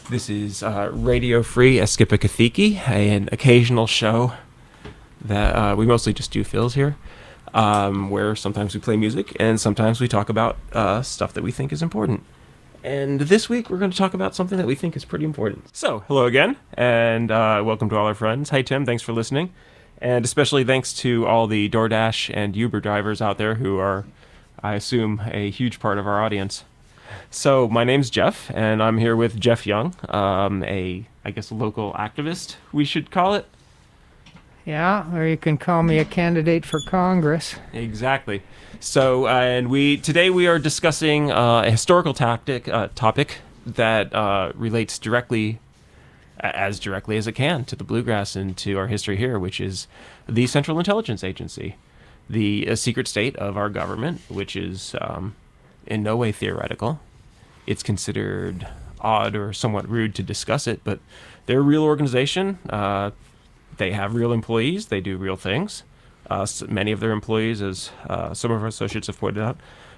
This is Radio Free Eskippakithiki, an occasional show that we mostly just do fills here, where sometimes we play music and sometimes we talk about stuff that we think is important. And this week we're going to talk about something that we think is pretty important. So, hello again, and welcome to all our friends. Hey Tim, thanks for listening. And especially thanks to all the DoorDash and Uber drivers out there who are, I assume, a huge part of our audience. So my name's Geoff, and I'm here with Geoff Young, I guess, a local activist, we should call it. Yeah, or you can call me a candidate for Congress. Exactly. So, today we are discussing a historical topic that relates directly as it can to the bluegrass and to our history here, which is the Central Intelligence Agency, the secret state of our government, which is in no way theoretical. It's considered odd or somewhat rude to discuss it, but they're a real organization. They have real employees. They do real things. Many of their employees, as some of our associates have pointed out,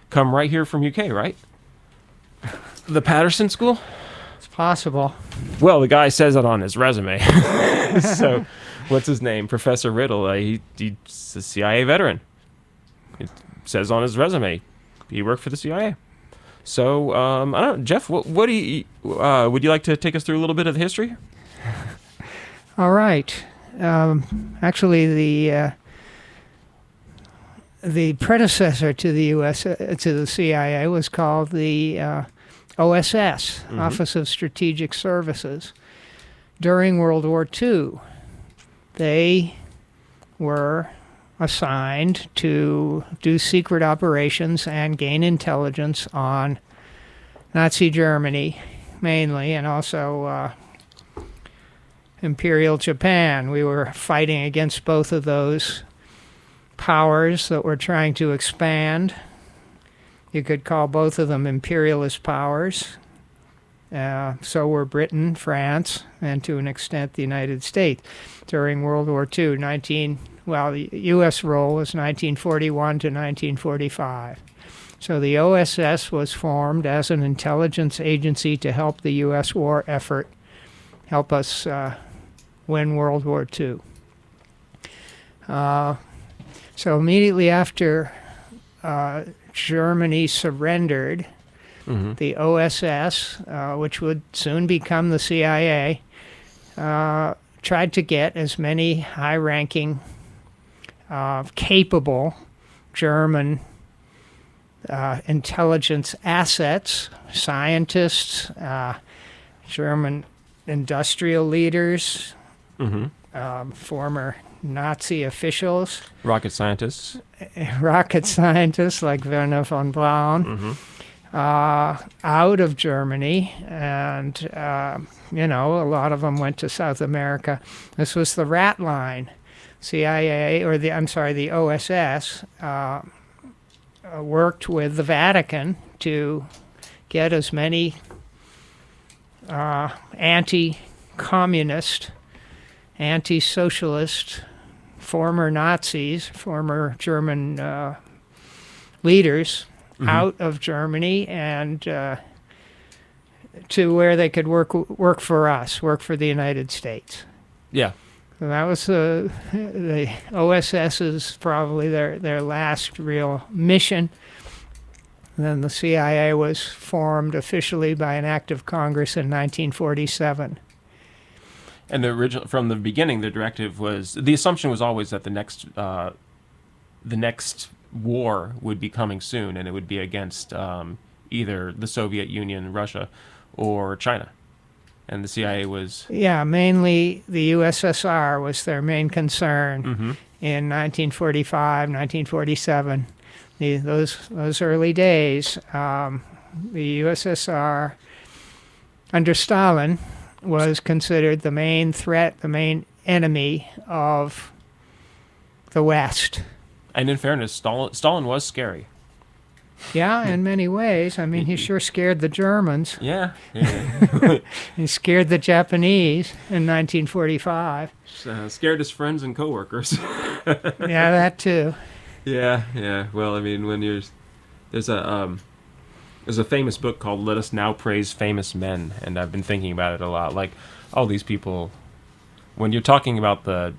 come right here from UK, right? The Patterson School? It's possible. Well, the guy says it on his resume. So, what's his name? Professor Riddle. He's a CIA veteran. It says on his resume he worked for the CIA. So, I don't know, Geoff, what do you, would you like to take us through a little bit of the history? All right. Actually, the predecessor to the to the CIA was called the OSS, Office of Strategic Services. During World War II, they were assigned to do secret operations and gain intelligence on Nazi Germany, mainly, and also Imperial Japan. We were fighting against both of those powers that were trying to expand. You could call both of them imperialist powers. So were Britain, France, and to an extent the United States. During World War II, the U.S. role was 1941 to 1945. So the OSS was formed as an intelligence agency to help the U.S. war effort, help us win World War II. So immediately after Germany surrendered, the OSS, which would soon become the CIA, tried to get as many high-ranking, capable German intelligence assets, scientists, German industrial leaders, former Nazi officials, rocket scientists like Werner von Braun, out of Germany, and a lot of them went to South America. This was the rat line. The OSS worked with the Vatican to get as many anti-communist, anti-socialist, former Nazis, former German leaders out of Germany and to where they could work for us, work for the United States. Yeah. So that was the OSS's probably their last real mission. And then the CIA was formed officially by an act of Congress in 1947. And from the beginning, the assumption was always that the next war would be coming soon, and it would be against either the Soviet Union, Russia, or China. And the CIA was... Yeah, mainly the USSR was their main concern in 1945, 1947. Those early days, the USSR, under Stalin, was considered the main threat, the main enemy of the West. And in fairness, Stalin was scary. Yeah, in many ways. I mean, he sure scared the Germans. Yeah. He scared the Japanese in 1945. Scared his friends and coworkers. Yeah, that too. Yeah. Well, I mean, when there's a There's a famous book called Let Us Now Praise Famous Men, and I've been thinking about it a lot. Like, all these people, when you're talking about the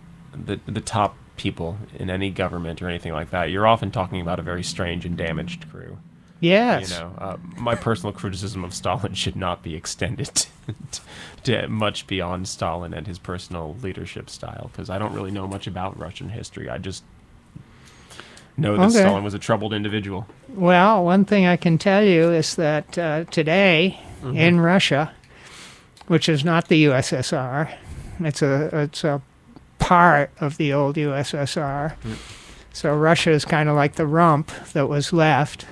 top people in any government or anything like that, you're often talking about a very strange and damaged crew. Yes. You know, my personal criticism of Stalin should not be extended to much beyond Stalin and his personal leadership style, because I don't really know much about Russian history. I just know that Stalin was a troubled individual. Well, one thing I can tell you is that today in Russia, which is not the USSR, it's a part of the old USSR. So Russia is kind of like the rump that was left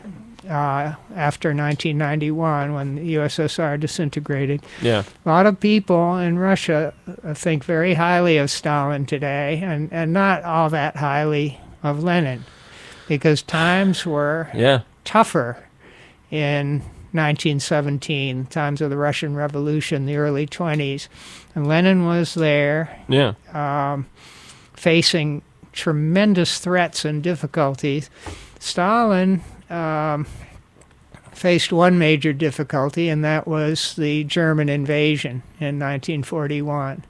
after 1991 when the USSR disintegrated. Yeah. A lot of people in Russia think very highly of Stalin today, and not all that highly of Lenin, because times were tougher in 1917, times of the Russian Revolution, the early 20s. And Lenin was there facing tremendous threats and difficulties. Stalin faced one major difficulty, and that was the German invasion in 1941.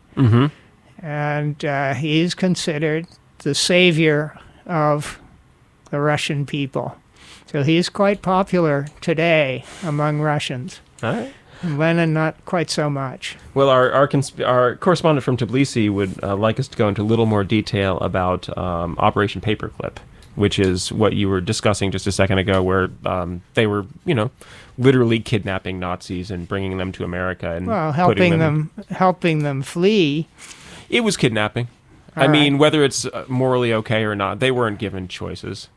And he's considered the savior of the Russian people. So he's quite popular today among Russians. All right. Lenin, not quite so much. Well, our correspondent from Tbilisi would like us to go into a little more detail about Operation Paperclip, which is what you were discussing just a second ago, where they were, literally kidnapping Nazis and bringing them to America and helping them flee. It was kidnapping. I mean, whether it's morally okay or not, they weren't given choices.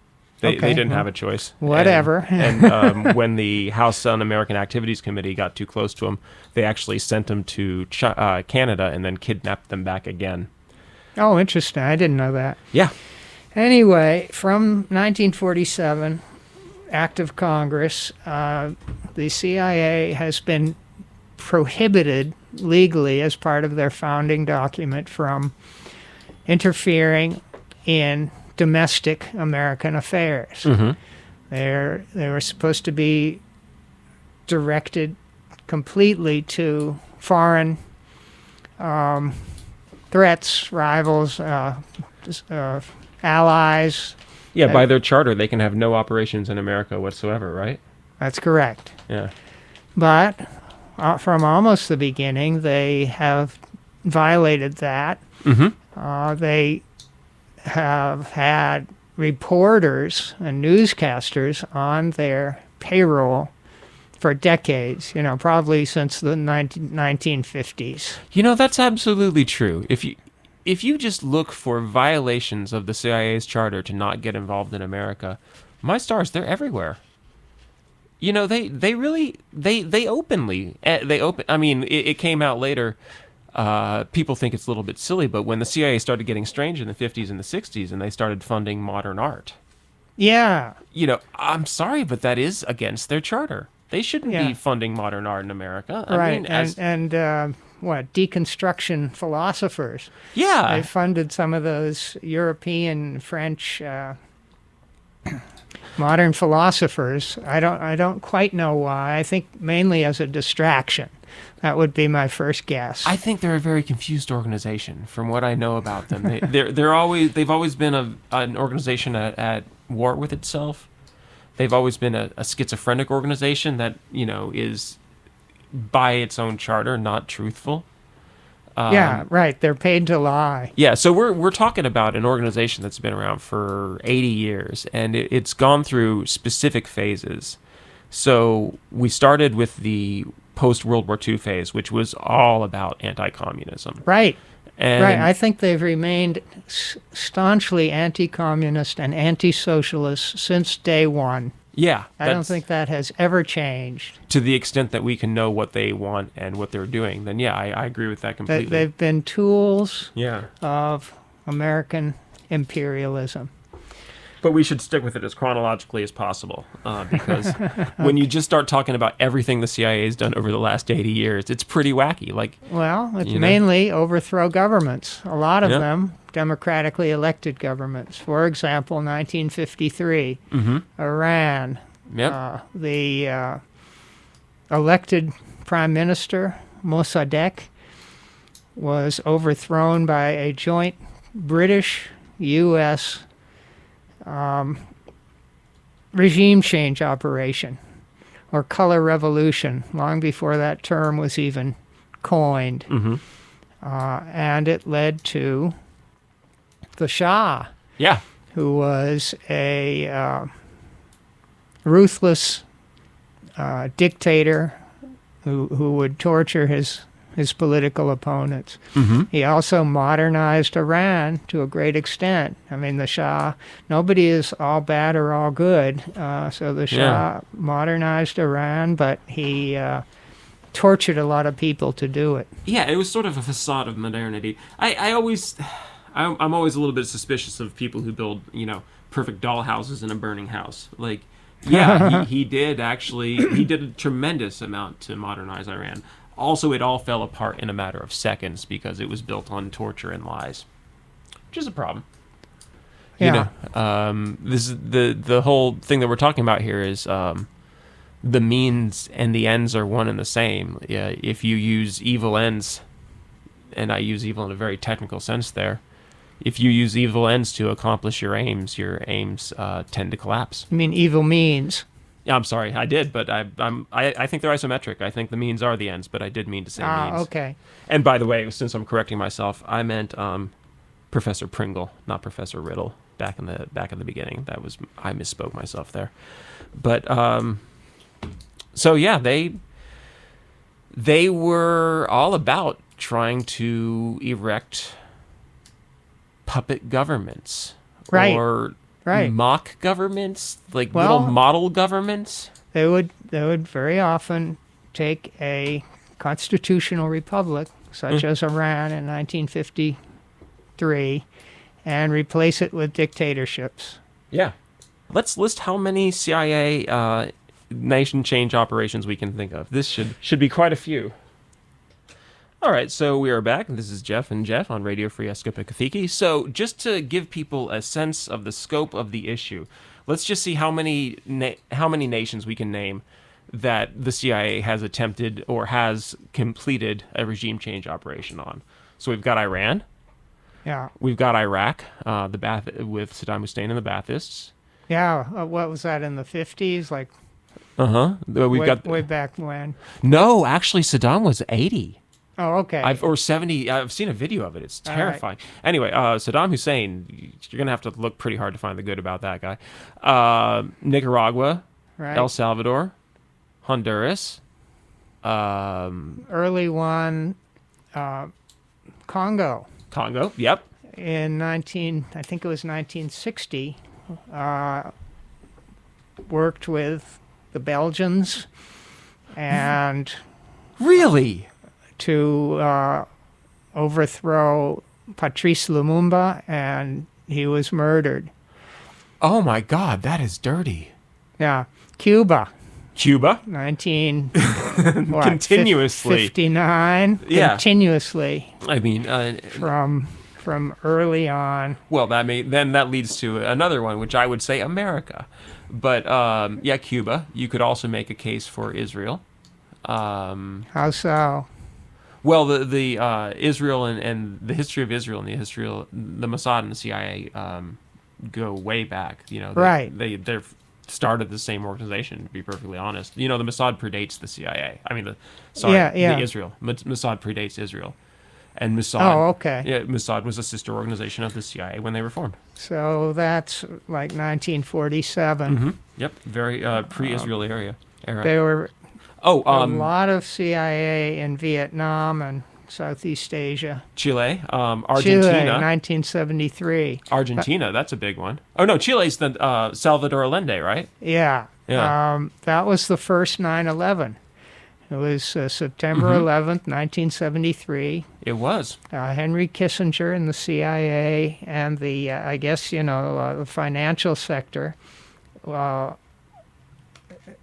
They didn't have a choice. Whatever. And when the House Un-American Activities Committee got too close to them, they actually sent them to Canada and then kidnapped them back again. Oh, interesting. I didn't know that. Yeah. Anyway, from 1947, Act of Congress, the CIA has been prohibited legally as part of their founding document from interfering in domestic American affairs. They were supposed to be directed completely to foreign threats, rivals, allies. Yeah, by their charter, they can have no operations in America whatsoever, right? That's correct. Yeah. But from almost the beginning, they have violated that. They have had reporters and newscasters on their payroll for decades, probably since the 1950s. That's absolutely true. If you just look for violations of the CIA's charter to not get involved in America, my stars, they're everywhere. They openly, I mean, it came out later. People think it's a little bit silly, but when the CIA started getting strange in the 50s and the 60s and they started funding modern art. Yeah. I'm sorry, but that is against their charter. They shouldn't be funding modern art in America. I mean, deconstruction philosophers. Yeah. They funded some of those European, French modern philosophers. I don't quite know why. I think mainly as a distraction. That would be my first guess. I think they're a very confused organization, from what I know about them. They've always been an organization at war with itself. They've always been a schizophrenic organization that is by its own charter not truthful. Yeah, right. They're paid to lie. Yeah, so we're talking about an organization that's been around for 80 years, and it's gone through specific phases. So we started with the post-World War II phase, which was all about anti-communism. Right. And right. I think they've remained staunchly anti-communist and anti-socialist since day one. Yeah. I don't think that has ever changed. To the extent that we can know what they want and what they're doing, then yeah, I agree with that completely. They've been tools of American imperialism. But we should stick with it as chronologically as possible, because when you just start talking about everything the CIA has done over the last 80 years, it's pretty wacky. It's mainly overthrow governments. A lot of them democratically elected governments. For example, 1953, Iran, the elected prime minister, Mossadegh, was overthrown by a joint British-U.S. regime change operation, or color revolution, long before that term was even coined. Mm-hmm. And it led to the Shah, Yeah. who was a ruthless dictator who would torture his political opponents. Mm-hmm. He also modernized Iran to a great extent. I mean, the Shah, nobody is all bad or all good. So the Shah modernized Iran, but he tortured a lot of people to do it. Yeah, it was sort of a facade of modernity. I'm always a little bit suspicious of people who build, perfect doll houses in a burning house. Like, yeah, he did a tremendous amount to modernize Iran. Also, it all fell apart in a matter of seconds because it was built on torture and lies, which is a problem. Yeah. This is the whole thing that we're talking about here is the means and the ends are one and the same. Yeah, if you use evil ends, and I use evil in a very technical sense there, if you use evil ends to accomplish your aims tend to collapse. I mean, evil means. Yeah, I'm sorry, I did, but I think they're isometric. I think the means are the ends, but I did mean to say means. Okay. And by the way, since I'm correcting myself, I meant Professor Pringle, not Professor Riddle. Back in the beginning, I misspoke myself there. But so yeah, they were all about trying to erect puppet governments, Right. or Right. mock governments, like Well, little model governments. They would very often take a constitutional republic, such as Iran in 1953, and replace it with dictatorships. Yeah. Let's list how many CIA nation change operations we can think of. This should be quite a few. All right, so we are back. This is Geoff and Geoff on Radio Free Eskippakithiki. So just to give people a sense of the scope of the issue, let's just see how many nations we can name that the CIA has attempted or has completed a regime change operation on. So we've got Iran. Yeah. We've got Iraq, with Saddam Hussein and the Baathists. Yeah. What was that in the 50s? Like way back when? No, actually, Saddam was 80. Oh, okay. Or 70. I've seen a video of it. It's terrifying. Right. Anyway, Saddam Hussein, you're going to have to look pretty hard to find the good about that guy. Nicaragua, Right. El Salvador, Honduras. Early one, Congo. Congo, yep. In I think it was 1960, worked with the Belgians and Really? to overthrow Patrice Lumumba, and he was murdered. Oh my God, that is dirty. Yeah. Cuba, Cuba? 59. Yeah. Continuously I mean, from early on. well, that leads to another one, which I would say America. But yeah, Cuba. You could also make a case for Israel. How so? Well, the Israel and the history of Israel and the Mossad and the CIA go way back. Right. They're started the same organization. To be perfectly honest, the Mossad predates the CIA. I mean, the Israel. Mossad predates Israel, and Mossad. Oh, okay. Yeah, Mossad was a sister organization of the CIA when they were formed. So that's like 1947. Mm-hmm. Yep, very pre-Israel era. There were a a lot of CIA in Vietnam and Southeast Asia. Chile, Argentina. Chile, 1973. Argentina, that's a big one. Oh no, Chile's the Salvador Allende, right? Yeah. Yeah. That was the first 9/11. It was September 11th, 1973. It was. Henry Kissinger in the CIA and the, the financial sector.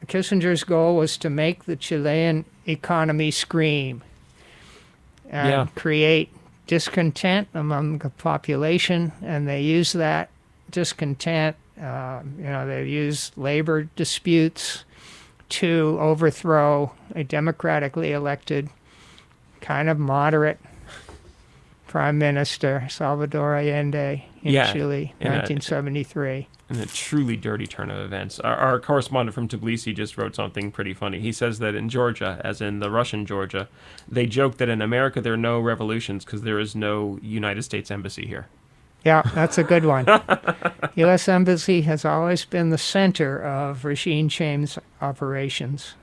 Kissinger's goal was to make the Chilean economy scream and create discontent among the population, and they use that discontent. They use labor disputes to overthrow a democratically elected, kind of moderate Prime Minister, Salvador Allende, in Yeah, Chile, in a- 1973. And a truly dirty turn of events. Our correspondent from Tbilisi just wrote something pretty funny. He says that in Georgia, as in the Russian Georgia, they joke that in America there are no revolutions because there is no United States embassy here. Yeah, that's a good one. U.S. Embassy has always been the center of regime change operations.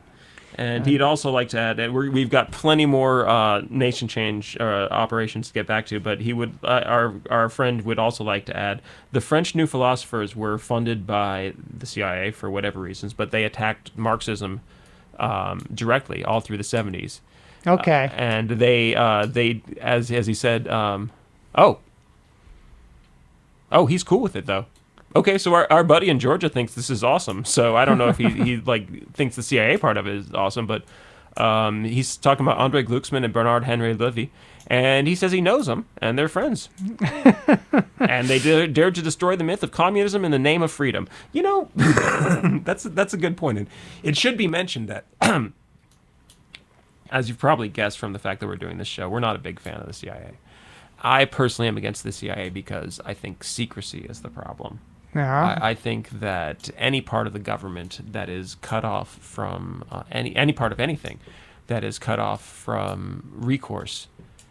And he'd also like to add that we've got plenty more nation change operations to get back to, but he would our friend would also like to add the French New Philosophers were funded by the CIA for whatever reasons, but they attacked Marxism directly all through the 70s. Okay. And they as he said, he's cool with it though. Okay, so our buddy in Georgia thinks this is awesome. So I don't know if he like thinks the CIA part of it is awesome, but he's talking about Andre Glucksmann and Bernard Henry Levy, and he says he knows them and they're friends, and they dared to destroy the myth of communism in the name of freedom. You know, that's a good point, and it should be mentioned that. As you've probably guessed from the fact that we're doing this show, we're not a big fan of the CIA. I personally am against the CIA because I think secrecy is the problem. Yeah. I think that any part of the government that is cut off from any part of anything that is cut off from recourse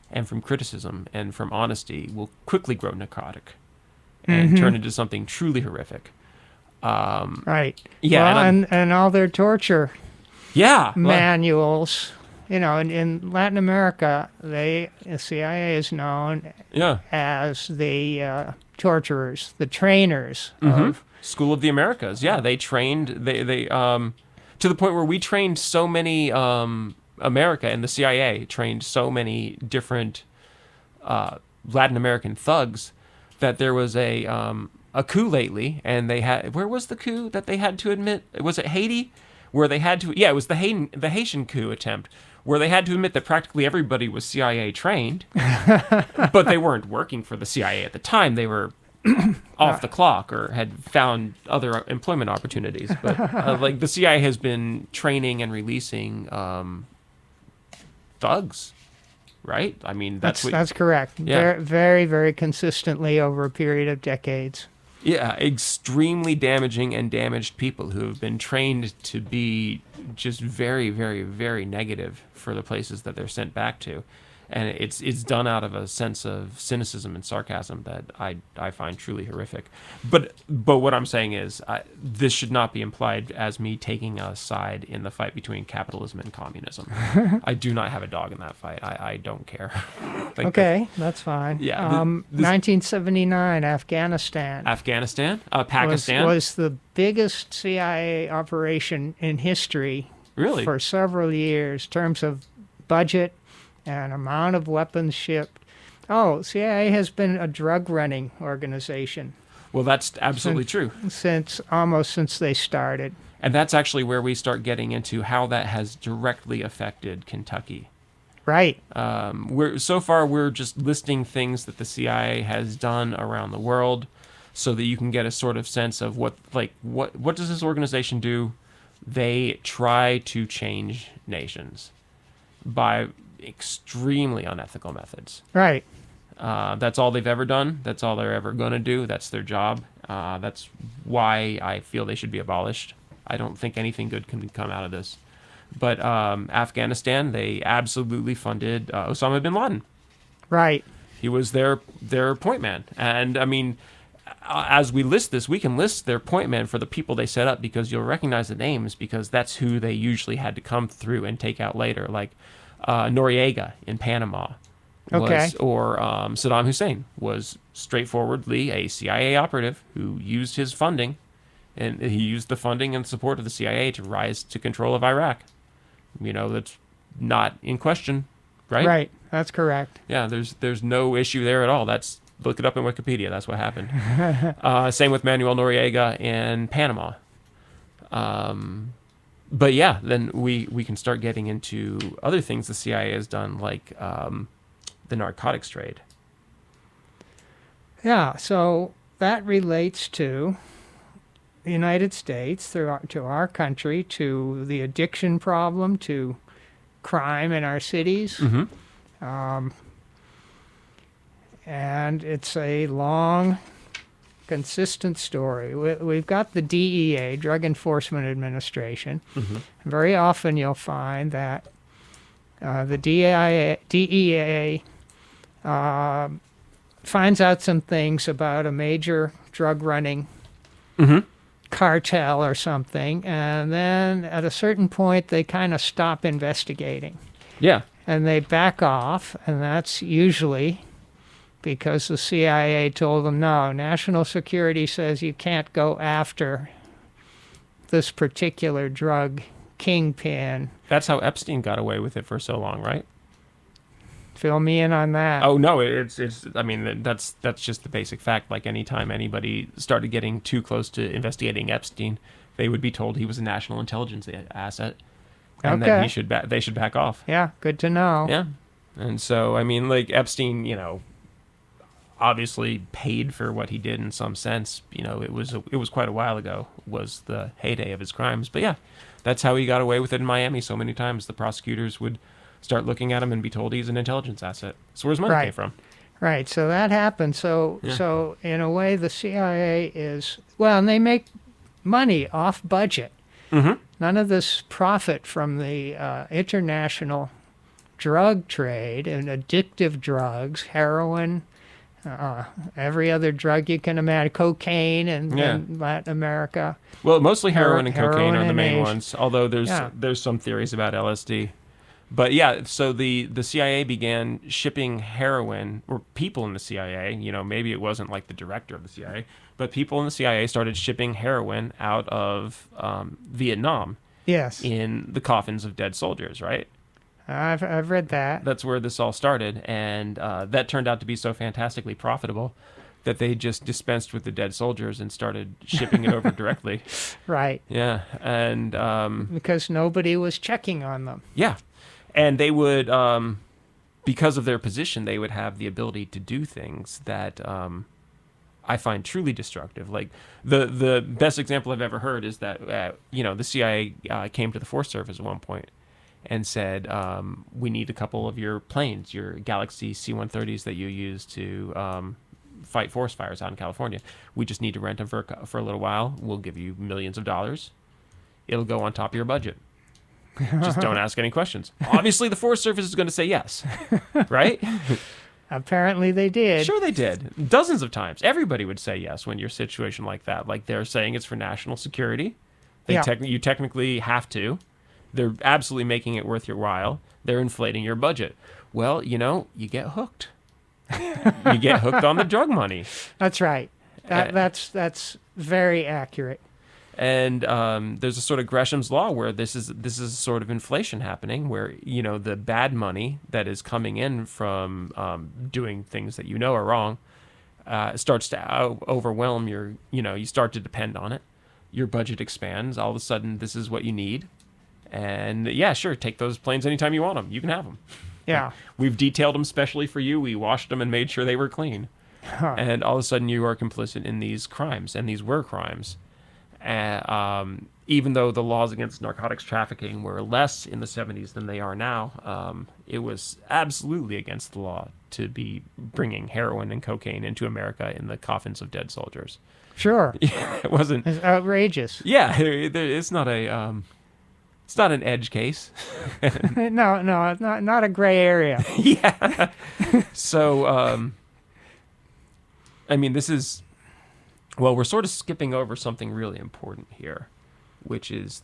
and from criticism and from honesty will quickly grow necrotic and turn into something truly horrific. Right. Yeah, well, and all their torture yeah, manuals. You know, in Latin America, the CIA is known yeah. as the torturers, the trainers Mm-hmm. of. School of the Americas. Yeah, they trained they to the point where we trained so many America and the CIA trained so many different Latin American thugs that there was a coup lately, and they had where was the coup that they had to admit? Was it Haiti? Where they had to it was the Haitian coup attempt where they had to admit that practically everybody was CIA trained, but they weren't working for the CIA at the time. They were off the clock or had found other employment opportunities. But like the CIA has been training and releasing thugs, right? I mean, that's correct. Yeah. Very, very consistently over a period of decades. Yeah, extremely damaging and damaged people who have been trained to be just very, very, very negative for the places that they're sent back to. And it's done out of a sense of cynicism and sarcasm that I find truly horrific. But what I'm saying is this should not be implied as me taking a side in the fight between capitalism and communism. I do not have a dog in that fight. I don't care. Like Okay, that's fine. Yeah, 1979, Afghanistan. Pakistan. Was the biggest CIA operation in history Really? for several years in terms of budget and amount of weapons shipped. CIA has been a drug running organization Well, that's absolutely true. since they started. And that's actually where we start getting into how that has directly affected Kentucky. Right. We're just listing things that the CIA has done around the world, so that you can get a sort of sense of what does this organization do? They try to change nations by extremely unethical methods. Right. That's all they've ever done. That's all they're ever going to do. That's their job. That's why I feel they should be abolished. I don't think anything good can come out of this. But Afghanistan, they absolutely funded Osama bin Laden. Right. He was their point man. And, I mean, as we list this, we can list their point man for the people they set up because you'll recognize the names because that's who they usually had to come through and take out later. Like Noriega in Panama or Saddam Hussein was straightforwardly a CIA operative who used his funding, and he used the funding and support of the CIA to rise to control of Iraq. You know, that's not in question, right? Right. That's correct. Yeah, there's no issue there at all. Look it up in Wikipedia. That's what happened. Same with Manuel Noriega in Panama. But yeah, then we can start getting into other things the CIA has done, like the narcotics trade. Yeah, so that relates to the United States, to our country, to the addiction problem, to crime in our cities. And it's a long, consistent story. We've got the DEA, Drug Enforcement Administration. Very often you'll find that the DEA finds out some things about a major drug running cartel or something, and then at a certain point they kind of stop investigating. Yeah. And they back off, and that's usually because the CIA told them, no, national security says you can't go after this particular drug kingpin. That's how Epstein got away with it for so long, right? Fill me in on that. Oh no, it's. I mean, that's just the basic fact. Like anytime anybody started getting too close to investigating Epstein, they would be told he was a national intelligence asset, and Okay. that they should back off. Yeah, good to know. Yeah, and so I mean, like Epstein, obviously paid for what he did in some sense. It was quite a while ago. Was the heyday of his crimes, but yeah, that's how he got away with it in Miami so many times. The prosecutors would start looking at him and be told he's an intelligence asset. So where's money came from? Right. So that happened. So in a way, the CIA is, well, and they make money off budget. None of this profit from the international drug trade and addictive drugs, heroin, every other drug you can imagine, cocaine in Latin America. Well, mostly heroin and cocaine heroin are the in main Asia. ones, although there's some theories about LSD. But yeah, so the CIA began shipping heroin, or people in the CIA, maybe it wasn't like the director of the CIA, but people in the CIA started shipping heroin out of Vietnam. Yes. In the coffins of dead soldiers, right? I've read that. That's where this all started, and that turned out to be so fantastically profitable that they just dispensed with the dead soldiers and started shipping it over directly. Right. Yeah, and because nobody was checking on them. Yeah. And they would, because of their position, they would have the ability to do things that I find truly destructive. Like the best example I've ever heard is that the CIA came to the Force Service at one point and said, "We need a couple of your planes, your Galaxy C-130s that you use to fight forest fires out in California. We just need to rent them for a little while. We'll give you millions of dollars. It'll go on top of your budget." Just don't ask any questions. Obviously, the Forest Service is going to say yes, right? Apparently they did. Sure they did. Dozens of times. Everybody would say yes when you're in a situation like that. Like they're saying it's for national security. You technically have to. They're absolutely making it worth your while. They're inflating your budget. Well, you get hooked. You get hooked on the drug money. That's right. That's very accurate. And there's a sort of Gresham's law where this is a sort of inflation happening, where the bad money that is coming in from doing things that are wrong starts to overwhelm your. You start to depend on it. Your budget expands. All of a sudden, this is what you need. And yeah, sure, take those planes anytime you want them. You can have them. Yeah. We've detailed them specially for you. We washed them and made sure they were clean. And all of a sudden, you are complicit in these crimes, and these were crimes. Even though the laws against narcotics trafficking were less in the 70s than they are now, it was absolutely against the law to be bringing heroin and cocaine into America in the coffins of dead soldiers. Sure. Yeah, it wasn't. It's outrageous. Yeah, it's not an edge case. No, not a gray area. Yeah. So, I mean, this is. Well, we're sort of skipping over something really important here, which is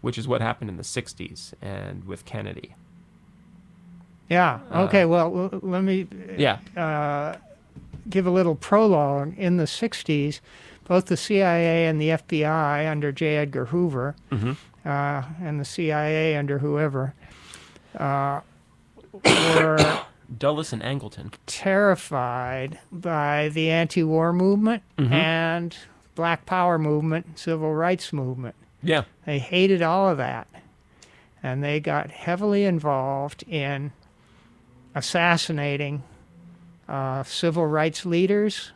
what happened in the 60s and with Kennedy. Yeah. Okay. Well, let me give a little prologue. In the 60s, both the CIA and the FBI under J. Edgar Hoover and the CIA under whoever were Dulles and Angleton. terrified by the anti-war movement and Black Power movement, civil rights movement. Yeah. They hated all of that. And they got heavily involved in assassinating civil rights leaders,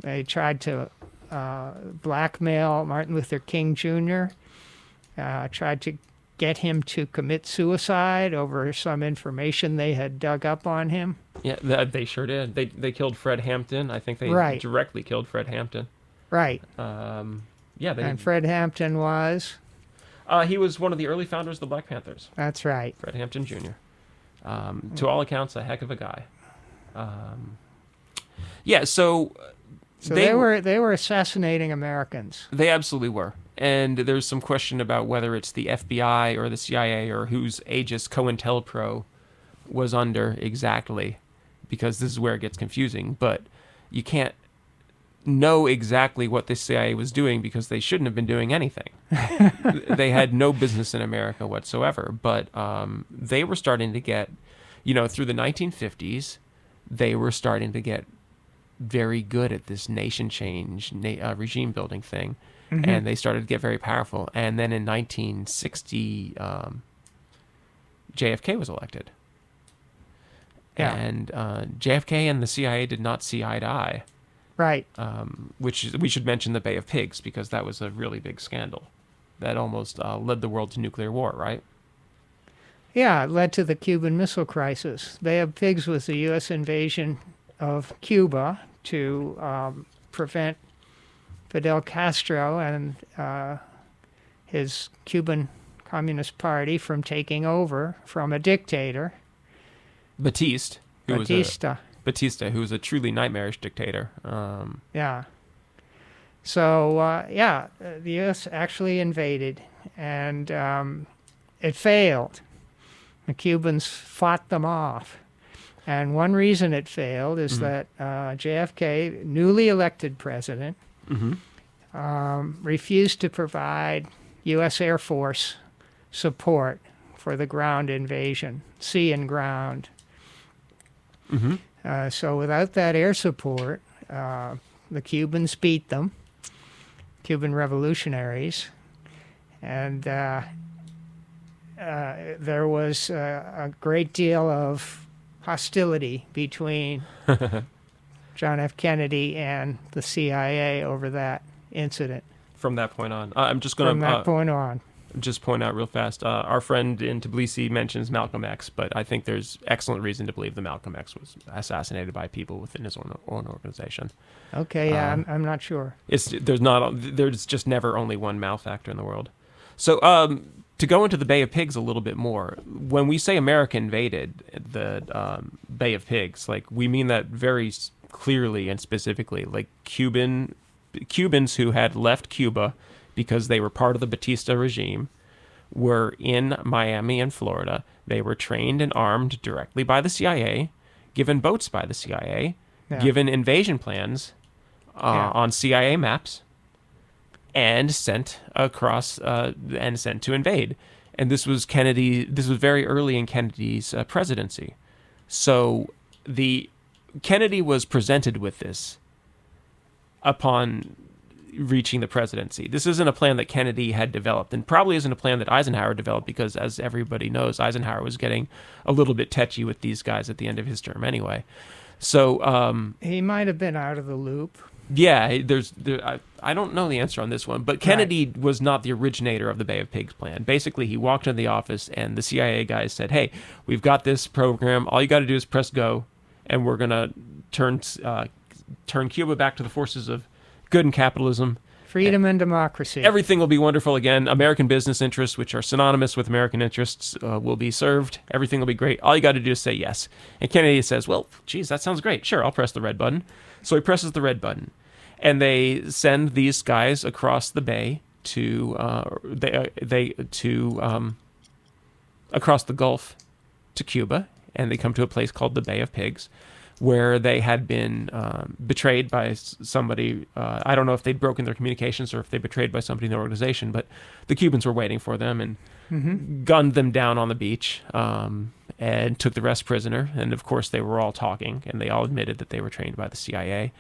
They tried to blackmail Martin Luther King Jr., tried to get him to commit suicide over some information they had dug up on him. Yeah, they sure did. They killed Fred Hampton. I think they Right. directly killed Fred Hampton. Right. Yeah, And Fred Hampton was? he was one of the early founders of the Black Panthers. That's right. Fred Hampton Jr. To all accounts, a heck of a guy. Yeah, so So they were assassinating Americans. They absolutely were. And there's some question about whether it's the FBI or the CIA or whose aegis COINTELPRO was under exactly, because this is where it gets confusing. But you can't know exactly what the CIA was doing because they shouldn't have been doing anything. They had no business in America whatsoever. But they were starting to get, through the 1950s, they were starting to get very good at this nation change, regime building thing. Mm-hmm. And they started to get very powerful. And then in 1960, JFK was elected. Yeah. And JFK and the CIA did not see eye to eye. Right. Which we should mention the Bay of Pigs, because that was a really big scandal that almost led the world to nuclear war, right? Yeah, it led to the Cuban Missile Crisis. Bay of Pigs was the U.S. invasion of Cuba to prevent Fidel Castro and his Cuban Communist Party from taking over from a dictator. Batista, who was a truly nightmarish dictator. Yeah. So, the U.S. actually invaded, and it failed. The Cubans fought them off. And one reason it failed is that JFK, newly elected president, refused to provide U.S. Air Force support for the ground invasion, sea and ground. So without that air support, the Cubans beat them, Cuban revolutionaries, and there was a great deal of hostility between John F. Kennedy and the CIA over that incident. From that point on, I'm just going to... From that point on. Just point out real fast, our friend in Tbilisi mentions Malcolm X, but I think there's excellent reason to believe that Malcolm X was assassinated by people within his own organization. Okay, yeah, I'm not sure. There's just never only one malfactor in the world. So to go into the Bay of Pigs a little bit more, when we say America invaded the Bay of Pigs, like, we mean that very clearly and specifically. Like, Cubans who had left Cuba because they were part of the Batista regime were in Miami and Florida. They were trained and armed directly by the CIA, given boats by the CIA, given invasion plans on CIA maps, and sent across and sent to invade. And this was very early in Kennedy's presidency. So Kennedy was presented with this upon reaching the presidency. This isn't a plan that Kennedy had developed, and probably isn't a plan that Eisenhower developed, because, as everybody knows, Eisenhower was getting a little bit tetchy with these guys at the end of his term anyway. So he might have been out of the loop. Yeah, I don't know the answer on this one, but Kennedy was not the originator of the Bay of Pigs plan. Basically, he walked into the office, and the CIA guys said, "Hey, we've got this program. All you got to do is press go, and we're gonna turn Cuba back to the forces of good and capitalism, freedom and democracy. Everything will be wonderful again. American business interests, which are synonymous with American interests, will be served. Everything will be great. All you got to do is say yes." And Kennedy says, "Well, geez, that sounds great. Sure, I'll press the red button." So he presses the red button, and they send these guys across the bay to across the Gulf to Cuba, and they come to a place called the Bay of Pigs, where they had been betrayed by somebody. I don't know if they'd broken their communications or if they betrayed by somebody in the organization, but the Cubans were waiting for them and gunned them down on the beach and took the rest prisoner. And of course, they were all talking, and they all admitted that they were trained by the CIA.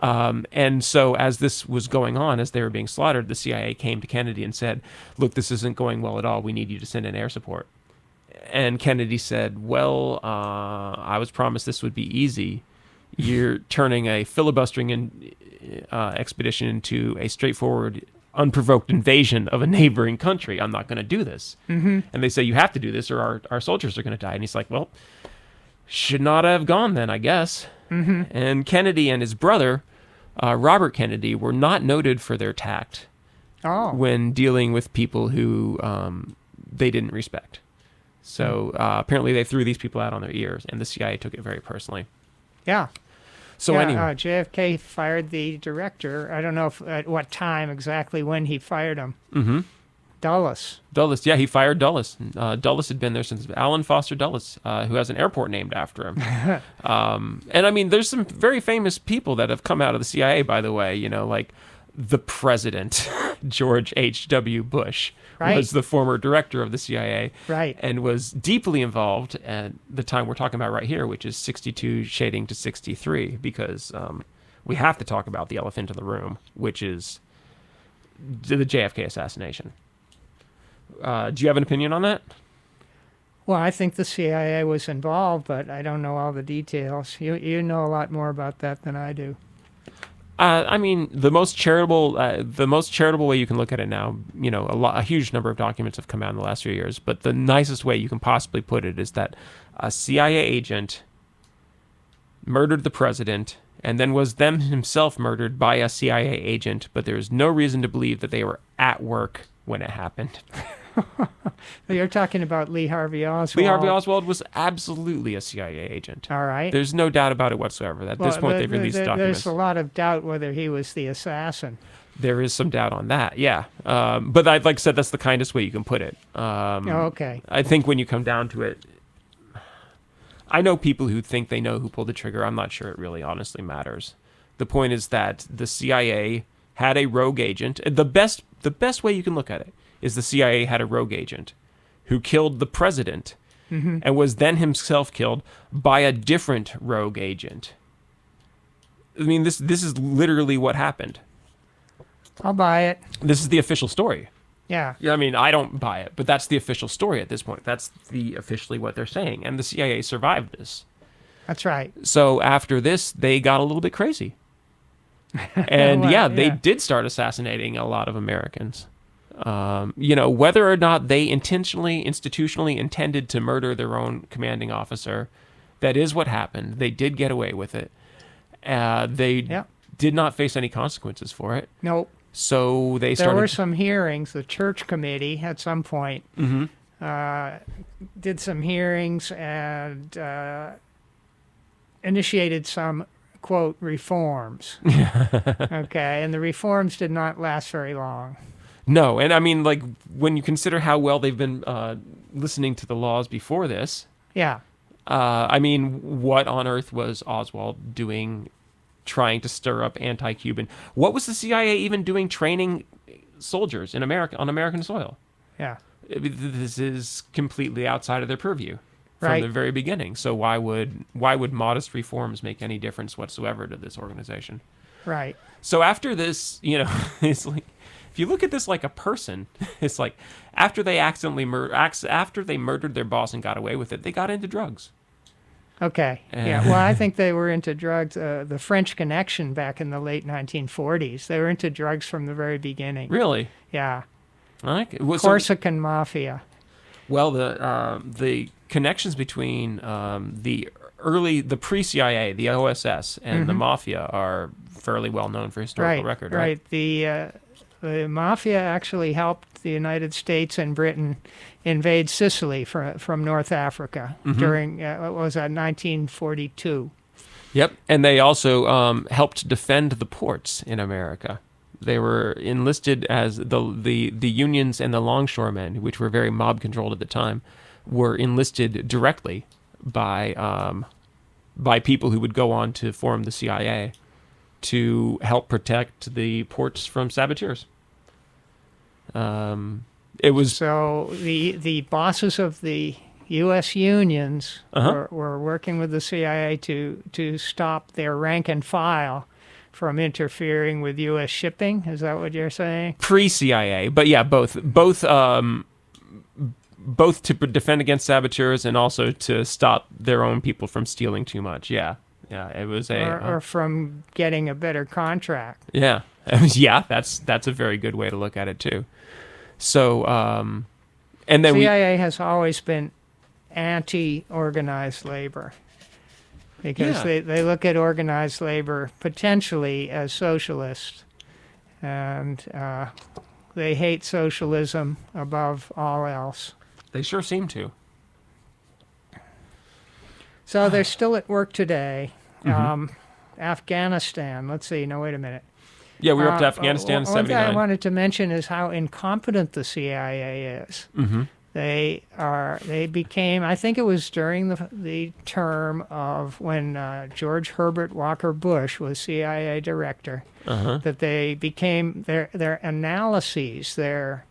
And so as this was going on, as they were being slaughtered, the CIA came to Kennedy and said, "Look, this isn't going well at all. We need you to send in air support." And Kennedy said, "Well, I was promised this would be easy. you're turning a filibustering expedition into a straightforward, unprovoked invasion of a neighboring country. I'm not going to do this. Mm-hmm. And they say, you have to do this or our soldiers are going to die. And he's like, well, should not have gone then, I guess. Mm-hmm. And Kennedy and his brother, Robert Kennedy, were not noted for their tact when dealing with people who they didn't respect. So apparently they threw these people out on their ears, and the CIA took it very personally. Yeah. So anyway. JFK fired the director. I don't know at what time exactly when he fired him. Mm-hmm. Dulles. Dulles, yeah, he fired Dulles. Dulles had been there since Alan Foster Dulles, who has an airport named after him. And I mean, there's some very famous people that have come out of the CIA, by the way, like the president, George H.W. Bush, was the former director of the CIA, and was deeply involved at the time we're talking about right here, which is 62 shading to 63, because we have to talk about the elephant in the room, which is the JFK assassination. Do you have an opinion on that? Well, I think the CIA was involved, but I don't know all the details. You know a lot more about that than I do. I mean, the most charitable way you can look at it now, a huge number of documents have come out in the last few years, but the nicest way you can possibly put it is that a CIA agent murdered the president and then was himself murdered by a CIA agent, but there's no reason to believe that they were at work when it happened. You're talking about Lee Harvey Oswald. Lee Harvey Oswald was absolutely a CIA agent. All right. There's no doubt about it whatsoever. At this point, they've released documents. There's a lot of doubt whether he was the assassin. There is some doubt on that, yeah. But like I said, that's the kindest way you can put it. Okay. I think when you come down to it, I know people who think they know who pulled the trigger. I'm not sure it really honestly matters. The point is that the CIA had a rogue agent. The best way you can look at it is the CIA had a rogue agent who killed the president and was then himself killed by a different rogue agent. I mean, this is literally what happened. I'll buy it. This is the official story. Yeah. I mean, I don't buy it, but that's the official story at this point. That's officially what they're saying. And the CIA survived this. That's right. So after this, they got a little bit crazy. And they did start assassinating a lot of Americans. Whether or not they institutionally intended to murder their own commanding officer, that is what happened. They did get away with it. They did not face any consequences for it. Nope. So they started. There were some hearings. The church committee at some point did some hearings and initiated some, quote, reforms. Okay, and the reforms did not last very long. No, and I mean, like, when you consider how well they've been listening to the laws before this. Yeah. I mean, what on earth was Oswald doing trying to stir up anti-Cuban? What was the CIA even doing training soldiers in America on American soil? Yeah. This is completely outside of their purview from the very beginning. So why would modest reforms make any difference whatsoever to this organization? Right. So after this, it's like, if you look at this like a person, it's like after they after they murdered their boss and got away with it, they got into drugs. Okay. Yeah. Well, I think they were into drugs. The French Connection back in the late 1940s. They were into drugs from the very beginning. Really? Yeah. Okay. Corsican Mafia. Well, the connections between the pre-CIA, the OSS, and the Mafia are fairly well known for historical record, right? Right. The Mafia actually helped the United States and Britain invade Sicily from North Africa during, what was that, 1942. Yep, and they also helped defend the ports in America. They were enlisted as the unions and the longshoremen, which were very mob-controlled at the time, were enlisted directly by people who would go on to form the CIA to help protect the ports from saboteurs. It was so the bosses of the U.S. unions were working with the CIA to stop their rank and file from interfering with U.S. shipping. Is that what you're saying? Pre-CIA, but yeah, both to defend against saboteurs and also to stop their own people from stealing too much. Yeah. Yeah, it was or from getting a better contract. yeah. Yeah, that's a very good way to look at it too. So, and then CIA has always been anti-organized labor because they look at organized labor potentially as socialist, and they hate socialism above all else. they sure seem to. So they're still at work today. Afghanistan, let's see, no, wait a minute. Yeah, we were up to Afghanistan in One thing I 79. wanted to mention is how incompetent the CIA is. Mm-hmm. They became, I think it was during the term of when George Herbert Walker Bush was CIA director, that they became, their analyses, their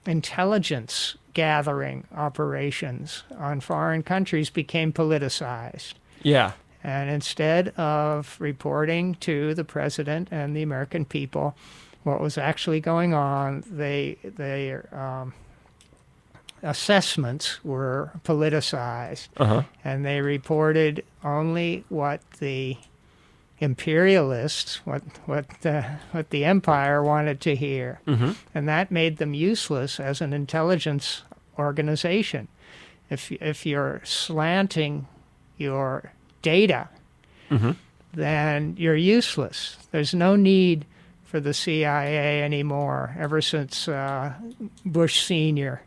intelligence gathering operations on foreign countries became politicized. Yeah. And instead of reporting to the president and the American people what was actually going on, their assessments were politicized, and they reported only what the imperialists, what the empire wanted to hear, and that made them useless as an intelligence organization. If you're slanting your data, then you're useless. There's no need for the CIA anymore ever since Bush Sr.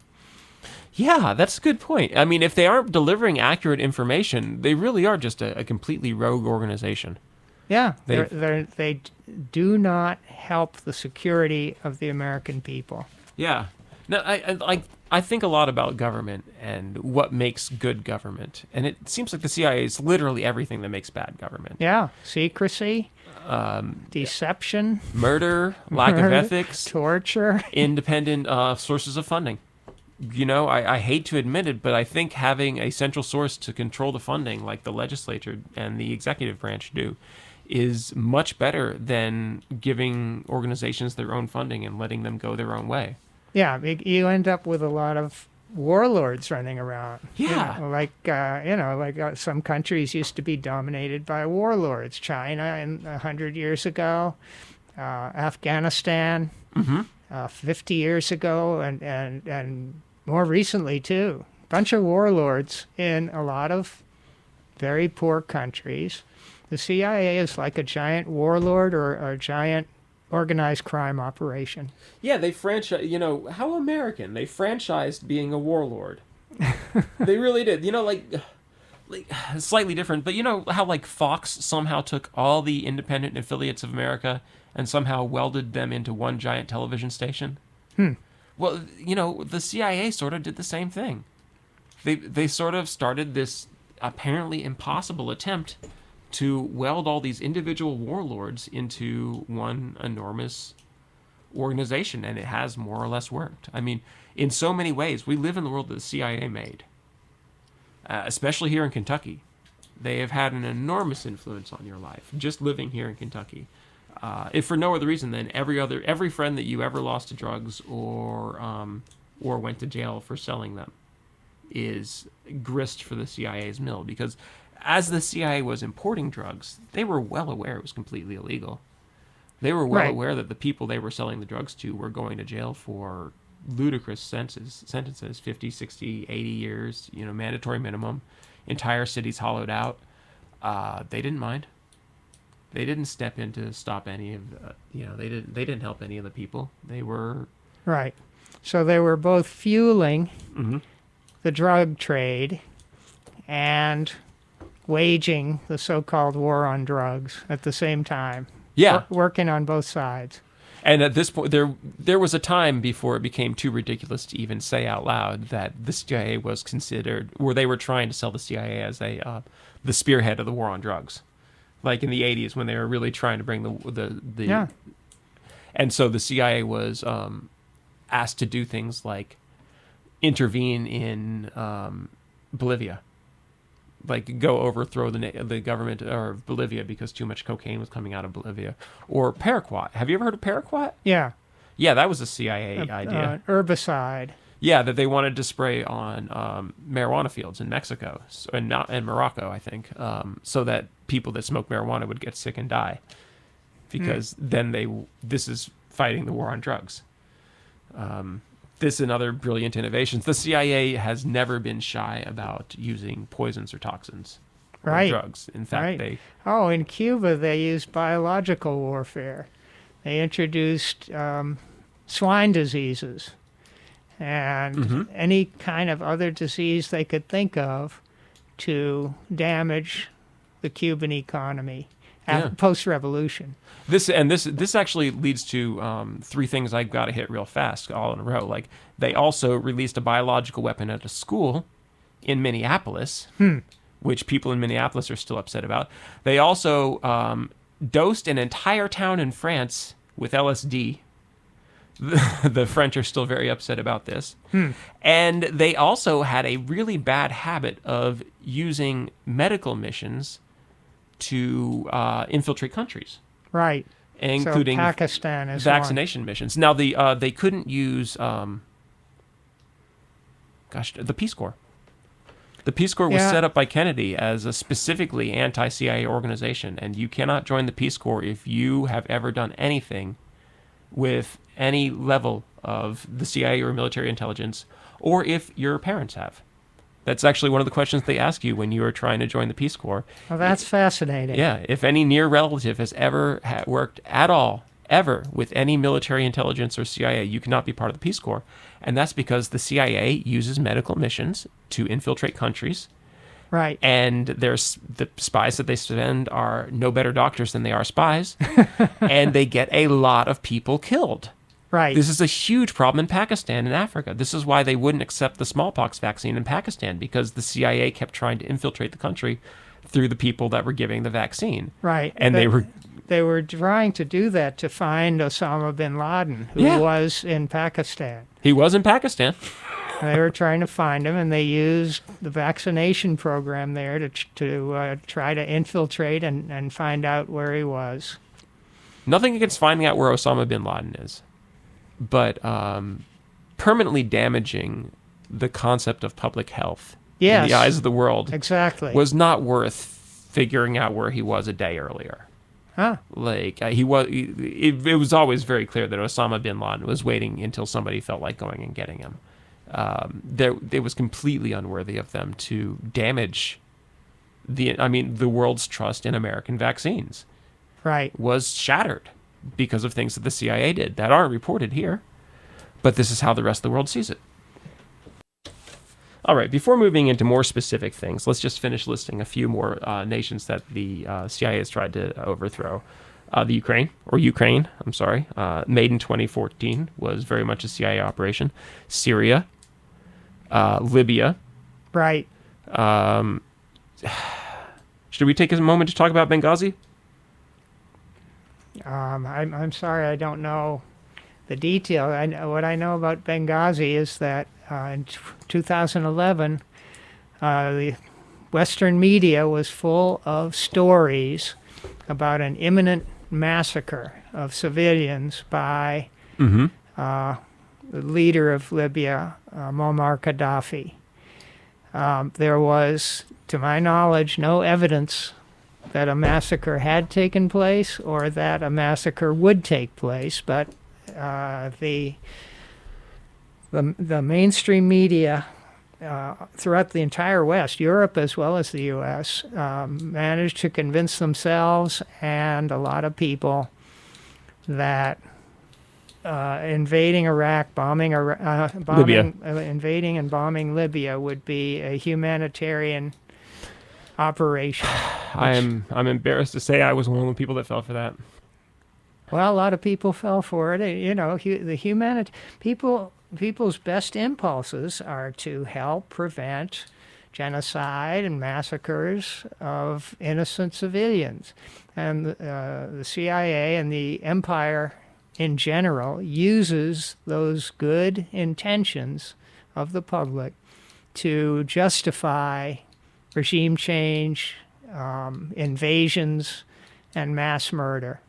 Yeah, that's a good point. I mean, if they aren't delivering accurate information, they really are just a completely rogue organization. Yeah, they do not help the security of the American people. Yeah. No, I think a lot about government and what makes good government, and it seems like the CIA is literally everything that makes bad government. Yeah, secrecy, deception, murder, lack of ethics, torture, independent sources of funding. You know, I hate to admit it, but I think having a central source to control the funding, like the legislature and the executive branch do, is much better than giving organizations their own funding and letting them go their own way. Yeah, you end up with a lot of warlords running around. Yeah. Like some countries used to be dominated by warlords. China 100 years ago, Afghanistan 50 years ago, and more recently too. Bunch of warlords in a lot of very poor countries. The CIA is like a giant warlord or a giant organized crime operation. Yeah, they franchise. You know, how American. They franchised being a warlord. They really did. You know, like slightly different, but you know how like Fox somehow took all the independent affiliates of America and somehow welded them into one giant television station? Well, you know, the CIA sort of did the same thing. They sort of started this apparently impossible attempt to weld all these individual warlords into one enormous organization, and it has more or less worked. I mean, in so many ways, we live in the world that the CIA made, especially here in Kentucky. They have had an enormous influence on your life, just living here in Kentucky. If for no other reason than every friend that you ever lost to drugs or went to jail for selling them is grist for the CIA's mill, because as the CIA was importing drugs, they were well aware it was completely illegal. They were well aware that the people they were selling the drugs to were going to jail for ludicrous sentences, 50, 60, 80 years, you know, mandatory minimum, entire cities hollowed out. They didn't mind. They didn't step in to stop any of they didn't help any of the people. They were right. So they were both fueling the drug trade and waging the so-called war on drugs at the same time. Yeah. Working on both sides. And at this point, there was a time before it became too ridiculous to even say out loud that the CIA was considered, or they were trying to sell the CIA as the spearhead of the war on drugs, like in the 80s when they were really trying to bring the Yeah. And so the CIA was asked to do things like intervene in Bolivia. Like go overthrow the government of Bolivia because too much cocaine was coming out of Bolivia. Or paraquat. Have you ever heard of paraquat? Yeah. Yeah, that was a CIA idea. Herbicide. Yeah, that they wanted to spray on marijuana fields in Mexico and not in Morocco, I think, so that people that smoke marijuana would get sick and die, because then this is fighting the war on drugs. This and other brilliant innovations. The CIA has never been shy about using poisons or toxins or Right. drugs. In fact, Right. Oh, in Cuba, they used biological warfare. They introduced swine diseases and any kind of other disease they could think of to damage the Cuban economy post-revolution. This actually leads to three things I've got to hit real fast all in a row. Like, they also released a biological weapon at a school in Minneapolis, which people in Minneapolis are still upset about. They also dosed an entire town in France with LSD. The French are still very upset about this. And they also had a really bad habit of using medical missions to infiltrate countries. Right. Including so Pakistan is vaccination missions. Now, they couldn't use, the Peace Corps. The Peace Corps was set up by Kennedy as a specifically anti-CIA organization, and you cannot join the Peace Corps if you have ever done anything with any level of the CIA or military intelligence, or if your parents have. That's actually one of the questions they ask you when you are trying to join the Peace Corps. Well, that's fascinating. Yeah, if any near relative has ever worked at all, ever, with any military intelligence or CIA, you cannot be part of the Peace Corps. And that's because the CIA uses medical missions to infiltrate countries. Right. And the spies that they send are no better doctors than they are spies. And they get a lot of people killed. Right. This is a huge problem in Pakistan and Africa. This is why they wouldn't accept the smallpox vaccine in Pakistan, because the CIA kept trying to infiltrate the country through the people that were giving the vaccine. Right. And they were trying to do that to find Osama bin Laden, who was in Pakistan. He was in Pakistan. They were trying to find him, and they used the vaccination program there to try to infiltrate and find out where he was. Nothing against finding out where Osama bin Laden is, but permanently damaging the concept of public health in the eyes of the world was not worth figuring out where he was a day earlier. Huh. Like, it was always very clear that Osama bin Laden was waiting until somebody felt like going and getting him. It was completely unworthy of them to damage the world's trust in American vaccines. Right. Was shattered because of things that the CIA did that aren't reported here. But this is how the rest of the world sees it. All right, before moving into more specific things, let's just finish listing a few more nations that the CIA has tried to overthrow. The Ukraine, made in 2014, was very much a CIA operation. Syria, Libya. Right. Should we take a moment to talk about Benghazi? I'm sorry, I don't know the detail. What I know about Benghazi is that in 2011, the Western media was full of stories about an imminent massacre of civilians by the leader of Libya, Muammar Gaddafi. There was, to my knowledge, no evidence that a massacre had taken place or that a massacre would take place, but the mainstream media throughout the entire West, Europe as well as the U.S., managed to convince themselves and a lot of people that invading Iraq, invading and bombing Libya would be a humanitarian operation. I'm embarrassed to say I was one of the people that fell for that. Well, a lot of people fell for it. People's best impulses are to help prevent genocide and massacres of innocent civilians. And the CIA and the empire in general uses those good intentions of the public to justify regime change, invasions, and mass murder.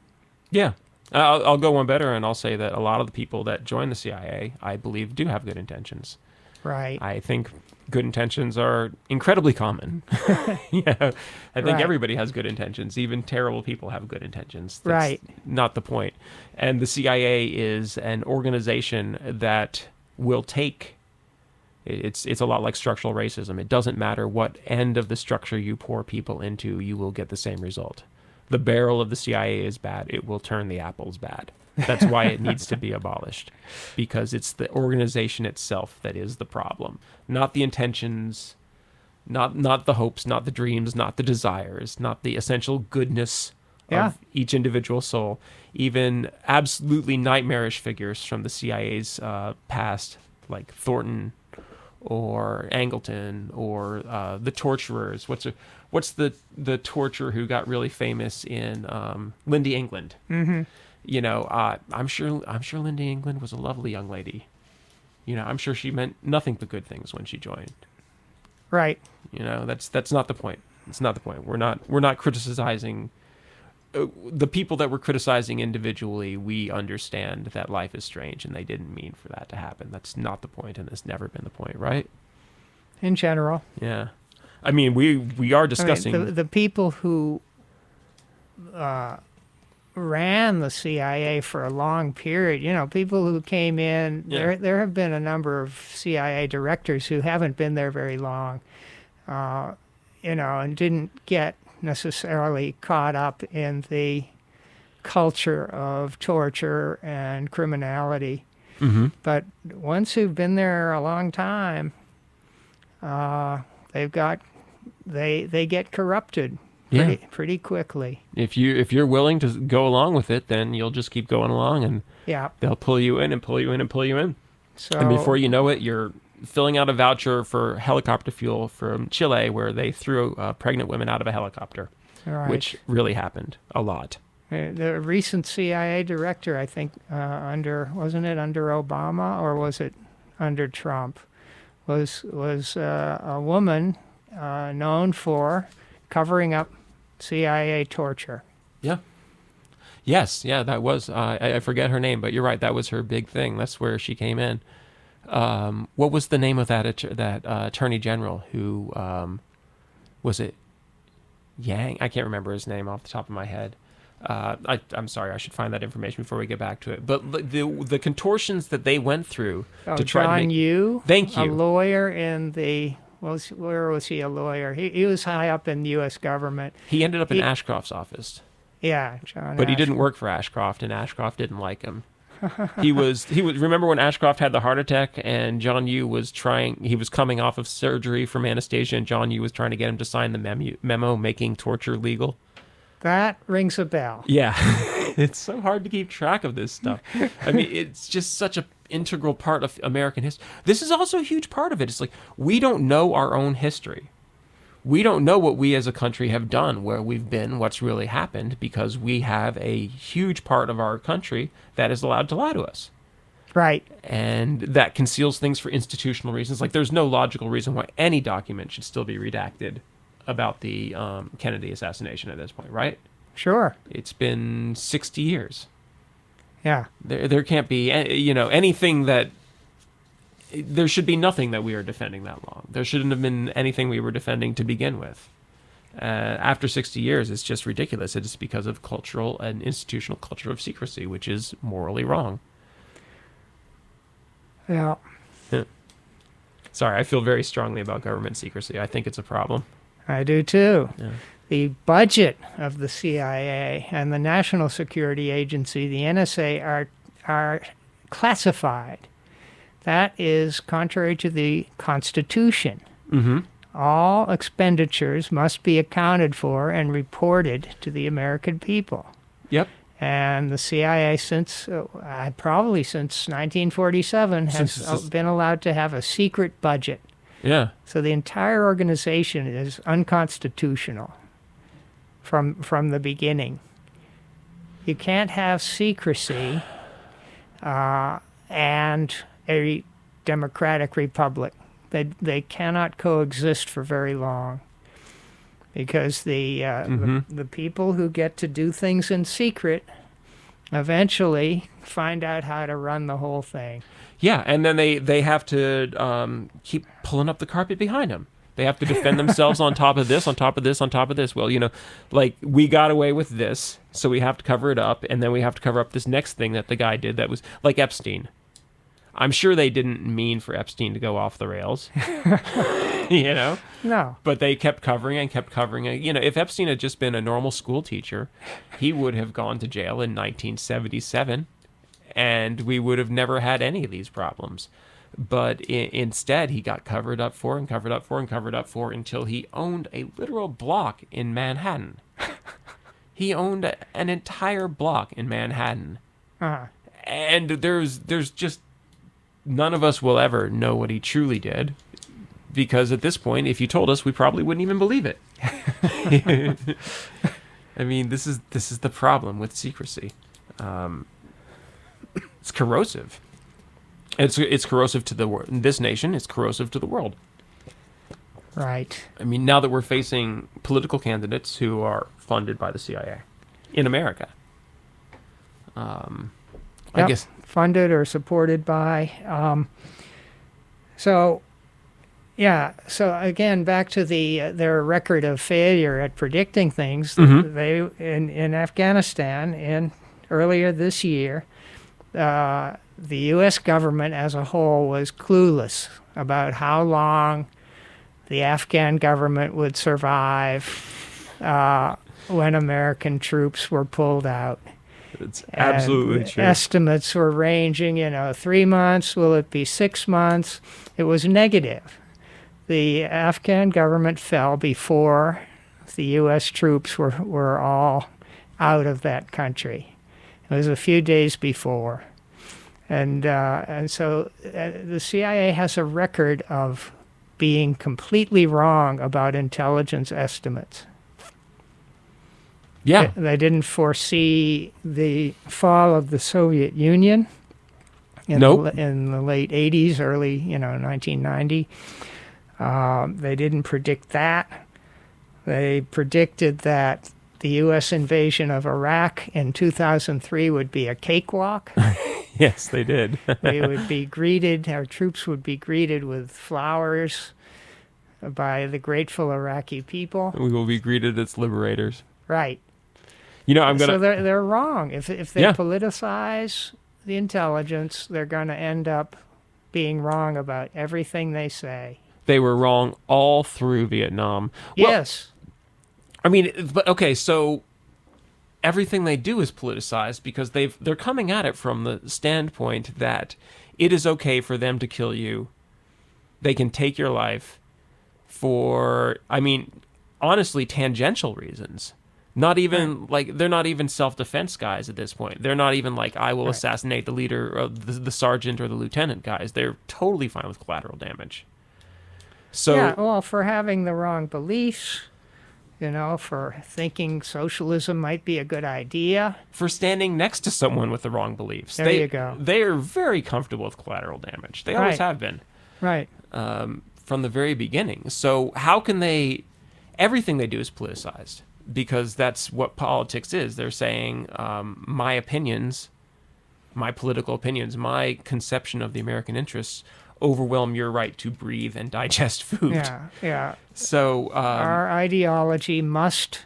Yeah. I'll go one better, and I'll say that a lot of the people that join the CIA, I believe, do have good intentions. Right. I think good intentions are incredibly common. I think Right. everybody has good intentions. Even terrible people have good intentions. That's Right. not the point. And the CIA is an organization that will take. It's a lot like structural racism. It doesn't matter what end of the structure you pour people into, you will get the same result. The barrel of the CIA is bad. It will turn the apples bad. That's why it needs to be abolished, because it's the organization itself that is the problem, not the intentions, not the hopes, not the dreams, not the desires, not the essential goodness Yeah. of each individual soul. Even absolutely nightmarish figures from the CIA's past, like Thornton or Angleton or the torturers. What's the torturer who got really famous in Lindy England? Mm-hmm. I'm sure Lindy England was a lovely young lady. I'm sure she meant nothing but good things when she joined. Right. That's not the point. It's not the point. We're not criticizing the people that we're criticizing individually. We understand that life is strange, and they didn't mean for that to happen. That's not the point, and it's never been the point, right? In general. Yeah. I mean, we are discussing the people who ran the CIA for a long period, people who came in, Yeah. there have been a number of CIA directors who haven't been there very long, and didn't get necessarily caught up in the culture of torture and criminality. Mhm. But once you've been there a long time, they get corrupted pretty quickly. If you're willing to go along with it, then you'll just keep going along, and Yeah. they'll pull you in and pull you in and pull you in. So And before you know it, you're filling out a voucher for helicopter fuel from Chile, where they threw pregnant women out of a helicopter, right. which really happened a lot. The recent CIA director, I think, wasn't it under Obama or was it under Trump, was a woman known for covering up CIA torture. Yeah. Yes. Yeah. That was. I forget her name, but you're right. That was her big thing. That's where she came in. What was the name of that attorney general who was it? Yang? I can't remember his name off the top of my head. I'm sorry. I should find that information before we get back to it. But the contortions that they went through to try John to make. Yoo, Thank you. a lawyer in the. Where was he a lawyer? He was high up in the U.S. government. He ended up in Ashcroft's office. Yeah, John. But he didn't work for Ashcroft, and Ashcroft didn't like him. He was. Remember when Ashcroft had the heart attack, and John Yoo was trying. He was coming off of surgery from anesthesia, and John Yoo was trying to get him to sign the memo making torture legal. That rings a bell. Yeah, it's so hard to keep track of this stuff. I mean, it's just such an integral part of American history. This is also a huge part of it. It's like we don't know our own history. We don't know what we as a country have done, where we've been, what's really happened, because we have a huge part of our country that is allowed to lie to us. Right. And that conceals things for institutional reasons. Like there's no logical reason why any document should still be redacted about the Kennedy assassination at this point, right? Sure. It's been 60 years. Yeah. There can't be, anything that... There should be nothing that we are defending that long. There shouldn't have been anything we were defending to begin with. After 60 years, it's just ridiculous. It is because of cultural and institutional culture of secrecy, which is morally wrong. Yeah. Sorry, I feel very strongly about government secrecy. I think it's a problem. I do too. Yeah. The budget of the CIA and the National Security Agency, the NSA, are classified. That is contrary to the Constitution. Mm-hmm. All expenditures must be accounted for and reported to the American people. Yep. And the CIA, probably since 1947, has been allowed to have a secret budget. Yeah. So the entire organization is unconstitutional from the beginning. You can't have secrecy and a democratic republic. They cannot coexist for very long, because the people who get to do things in secret eventually find out how to run the whole thing. Yeah, and then they have to keep pulling up the carpet behind them. They have to defend themselves on top of this, on top of this, on top of this. Well, like we got away with this, so we have to cover it up, and then we have to cover up this next thing that the guy did that was like Epstein. I'm sure they didn't mean for Epstein to go off the rails, No. But they kept covering and kept covering. If Epstein had just been a normal school teacher, he would have gone to jail in 1977, and we would have never had any of these problems. But instead, he got covered up for and covered up for and covered up for until he owned a literal block in Manhattan. He owned an entire block in Manhattan. Uh-huh. And there's just none of us will ever know what he truly did, because at this point, if you told us, we probably wouldn't even believe it. I mean, this is the problem with secrecy. It's corrosive. It's corrosive to this nation. It's corrosive to the world. Right. I mean, now that we're facing political candidates who are funded by the CIA in America, I guess funded or supported by. So again, back to their record of failure at predicting things. Mm-hmm. They in Afghanistan earlier this year. The U.S. government as a whole was clueless about how long the Afghan government would survive when American troops were pulled out. It's absolutely true. Estimates were ranging, 3 months, will it be 6 months? It was negative. The Afghan government fell before the U.S. troops were all out of that country. It was a few days before. And so the CIA has a record of being completely wrong about intelligence estimates. Yeah. They didn't foresee the fall of the Soviet Union in the late 80s, early 1990. They didn't predict that. They predicted that the U.S. invasion of Iraq in 2003 would be a cakewalk. Yes, they did. Our troops would be greeted with flowers by the grateful Iraqi people. We will be greeted as liberators. Right. So they're wrong. If they politicize the intelligence, they're going to end up being wrong about everything they say. They were wrong all through Vietnam. Yes. I mean, but okay, so everything they do is politicized because they're coming at it from the standpoint that it is okay for them to kill you. They can take your life for, honestly, tangential reasons. Not even they're not even self-defense guys at this point. They're not even like, I will assassinate the leader or the sergeant or the lieutenant guys. They're totally fine with collateral damage. So for having the wrong beliefs. For thinking socialism might be a good idea. For standing next to someone with the wrong beliefs. There you go. They are very comfortable with collateral damage. They always have been. Right. From the very beginning. So how can everything they do is politicized, because that's what politics is. They're saying my opinions, my political opinions, my conception of the American interests overwhelm your right to breathe and digest food. Yeah. So our ideology must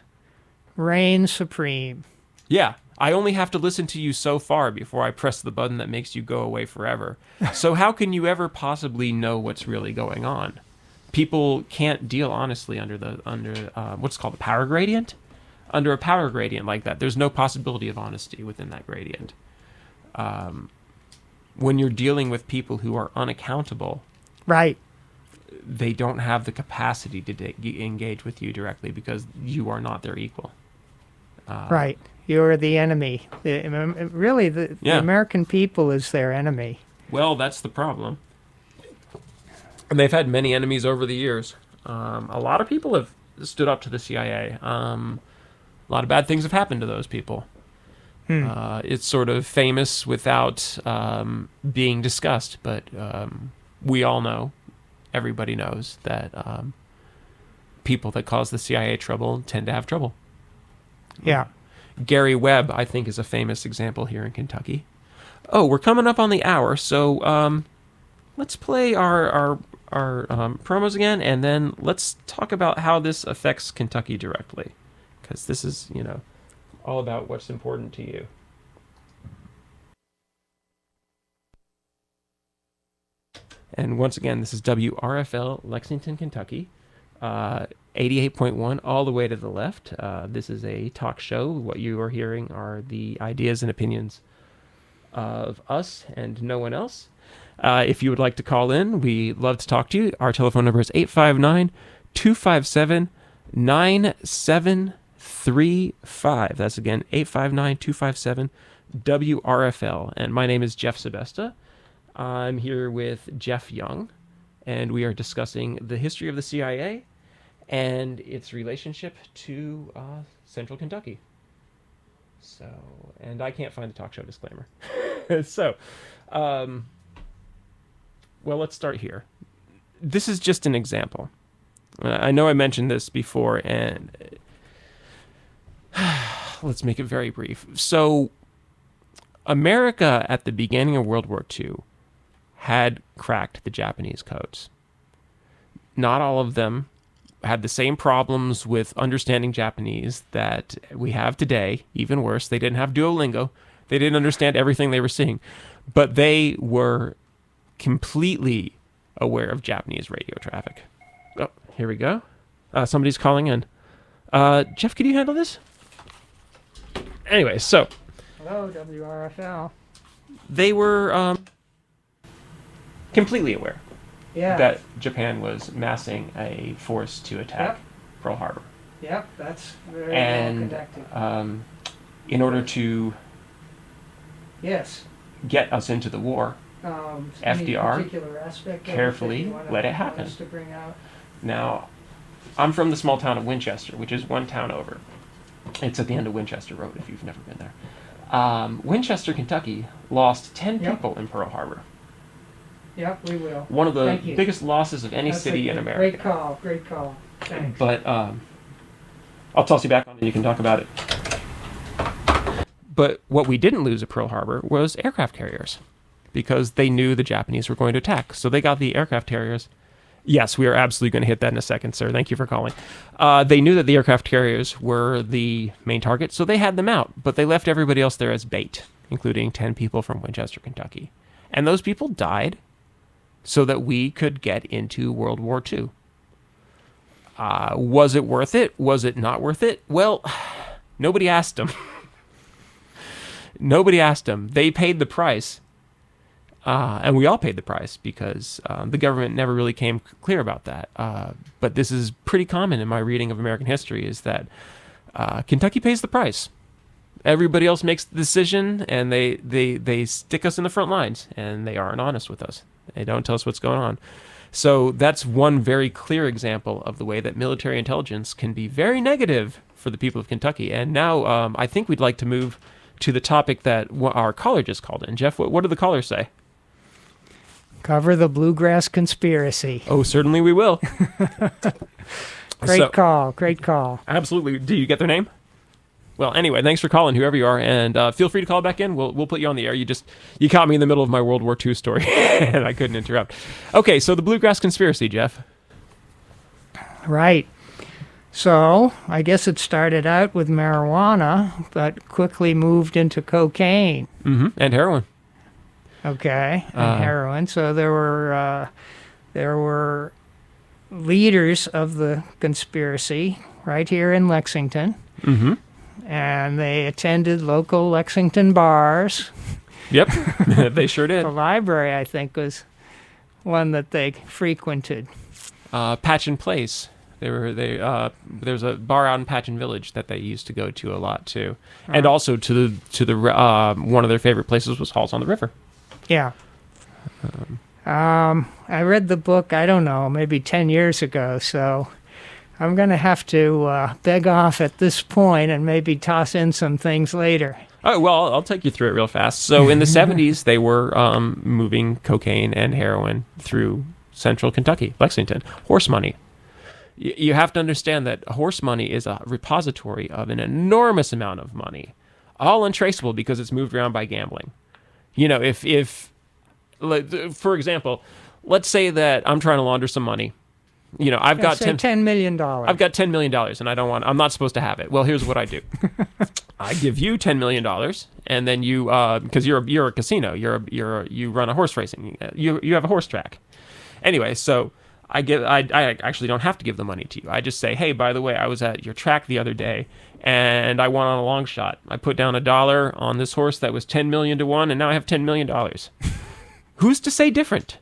reign supreme. Yeah. I only have to listen to you so far before I press the button that makes you go away forever. So how can you ever possibly know what's really going on? People can't deal honestly under what's called the power gradient. Under a power gradient like that, there's no possibility of honesty within that gradient. When you're dealing with people who are unaccountable, right, they don't have the capacity to engage with you directly because you are not their equal. Right, you're the enemy. The American people is their enemy. Well, that's the problem. And they've had many enemies over the years. A lot of people have stood up to the CIA. A lot of bad things have happened to those people. It's sort of famous without being discussed, but we all know, everybody knows that people that cause the CIA trouble tend to have trouble. Yeah. Gary Webb, I think, is a famous example here in Kentucky. Oh, we're coming up on the hour, so let's play our promos again, and then let's talk about how this affects Kentucky directly, because this is, all about what's important to you. And once again, this is WRFL Lexington, Kentucky, 88.1 all the way to the left. This is a talk show. What you are hearing are the ideas and opinions of us and no one else. If you would like to call in, we'd love to talk to you. Our telephone number is 859-257-9735. That's again 859-257-WRFL. And my name is Geoff Šebesta. I'm here with Geoff Young, and we are discussing the history of the CIA and its relationship to Central Kentucky. So, and I can't find the talk show disclaimer. So, well, let's start here. This is just an example. I know I mentioned this before, and let's make it very brief. So, America at the beginning of World War II had cracked the Japanese codes. Not all of them had the same problems with understanding Japanese that we have today. Even worse, they didn't have Duolingo. They didn't understand everything they were seeing. But they were completely aware of Japanese radio traffic. Oh, here we go. Somebody's calling in. Geoff, can you handle this? Anyway, so. Hello, WRFL. They were completely aware Yeah. that Japan was massing a force to attack Pearl Harbor. Yep, that's very And well connected. in order to Yes. get us into the war, Any FDR particular aspect of carefully that you let it want happen. us to bring out? Now, I'm from the small town of Winchester, which is one town over. It's at the end of Winchester Road, if you've never been there. Winchester, Kentucky, lost 10 people in Pearl Harbor. Yep, we will. One of the Thank you. biggest losses of any That's city a in America. Great call. Thanks. But I'll toss you back on and you can talk about it. But what we didn't lose at Pearl Harbor was aircraft carriers, because they knew the Japanese were going to attack. So they got the aircraft carriers. Yes, we are absolutely going to hit that in a second, sir. Thank you for calling. They knew that the aircraft carriers were the main target, so they had them out. But they left everybody else there as bait, including 10 people from Winchester, Kentucky. And those people died so that we could get into World War II. Was it worth it? Was it not worth it? Well, nobody asked them. Nobody asked them. They paid the price. And we all paid the price because the government never really came clear about that. But this is pretty common in my reading of American history, is that Kentucky pays the price. Everybody else makes the decision, and they stick us in the front lines, and they aren't honest with us. They don't tell us what's going on. So that's one very clear example of the way that military intelligence can be very negative for the people of Kentucky. And now I think we'd like to move to the topic that our caller just called in. Geoff, what did the caller say? Cover the bluegrass conspiracy. Oh, certainly we will. Great call. Absolutely. Do you get their name? Well, anyway, thanks for calling, whoever you are, and feel free to call back in. We'll put you on the air. You caught me in the middle of my World War II story, and I couldn't interrupt. Okay, so the bluegrass conspiracy, Geoff. Right. So I guess it started out with marijuana, but quickly moved into cocaine. Mm-hmm. And heroin. Okay, and heroin. So there were leaders of the conspiracy right here in Lexington. Mm-hmm. And they attended local Lexington bars. Yep, they sure did. The library, I think, was one that they frequented. Patchen Place. There's a bar out in Patchen Village that they used to go to a lot too, and also to the one of their favorite places was Halls on the River. Yeah. I read the book, I don't know, maybe 10 years ago, so I'm going to have to beg off at this point and maybe toss in some things later. Oh, well, I'll take you through it real fast. So in the 70s, they were moving cocaine and heroin through central Kentucky, Lexington. Horse money. You have to understand that horse money is a repository of an enormous amount of money, all untraceable because it's moved around by gambling. You know, if for example, let's say that I'm trying to launder some money. You know, I've got $10 million. I've got $10 million and I'm not supposed to have it. Well, here's what I do. I give you $10 million and then you, because you're a casino, you run a horse racing, you have a horse track. Anyway, so I actually don't have to give the money to you. I just say, hey, by the way, I was at your track the other day and I won on a long shot. I put down $1 on this horse that was 10 million to 1 and now I have $10 million. Who's to say different?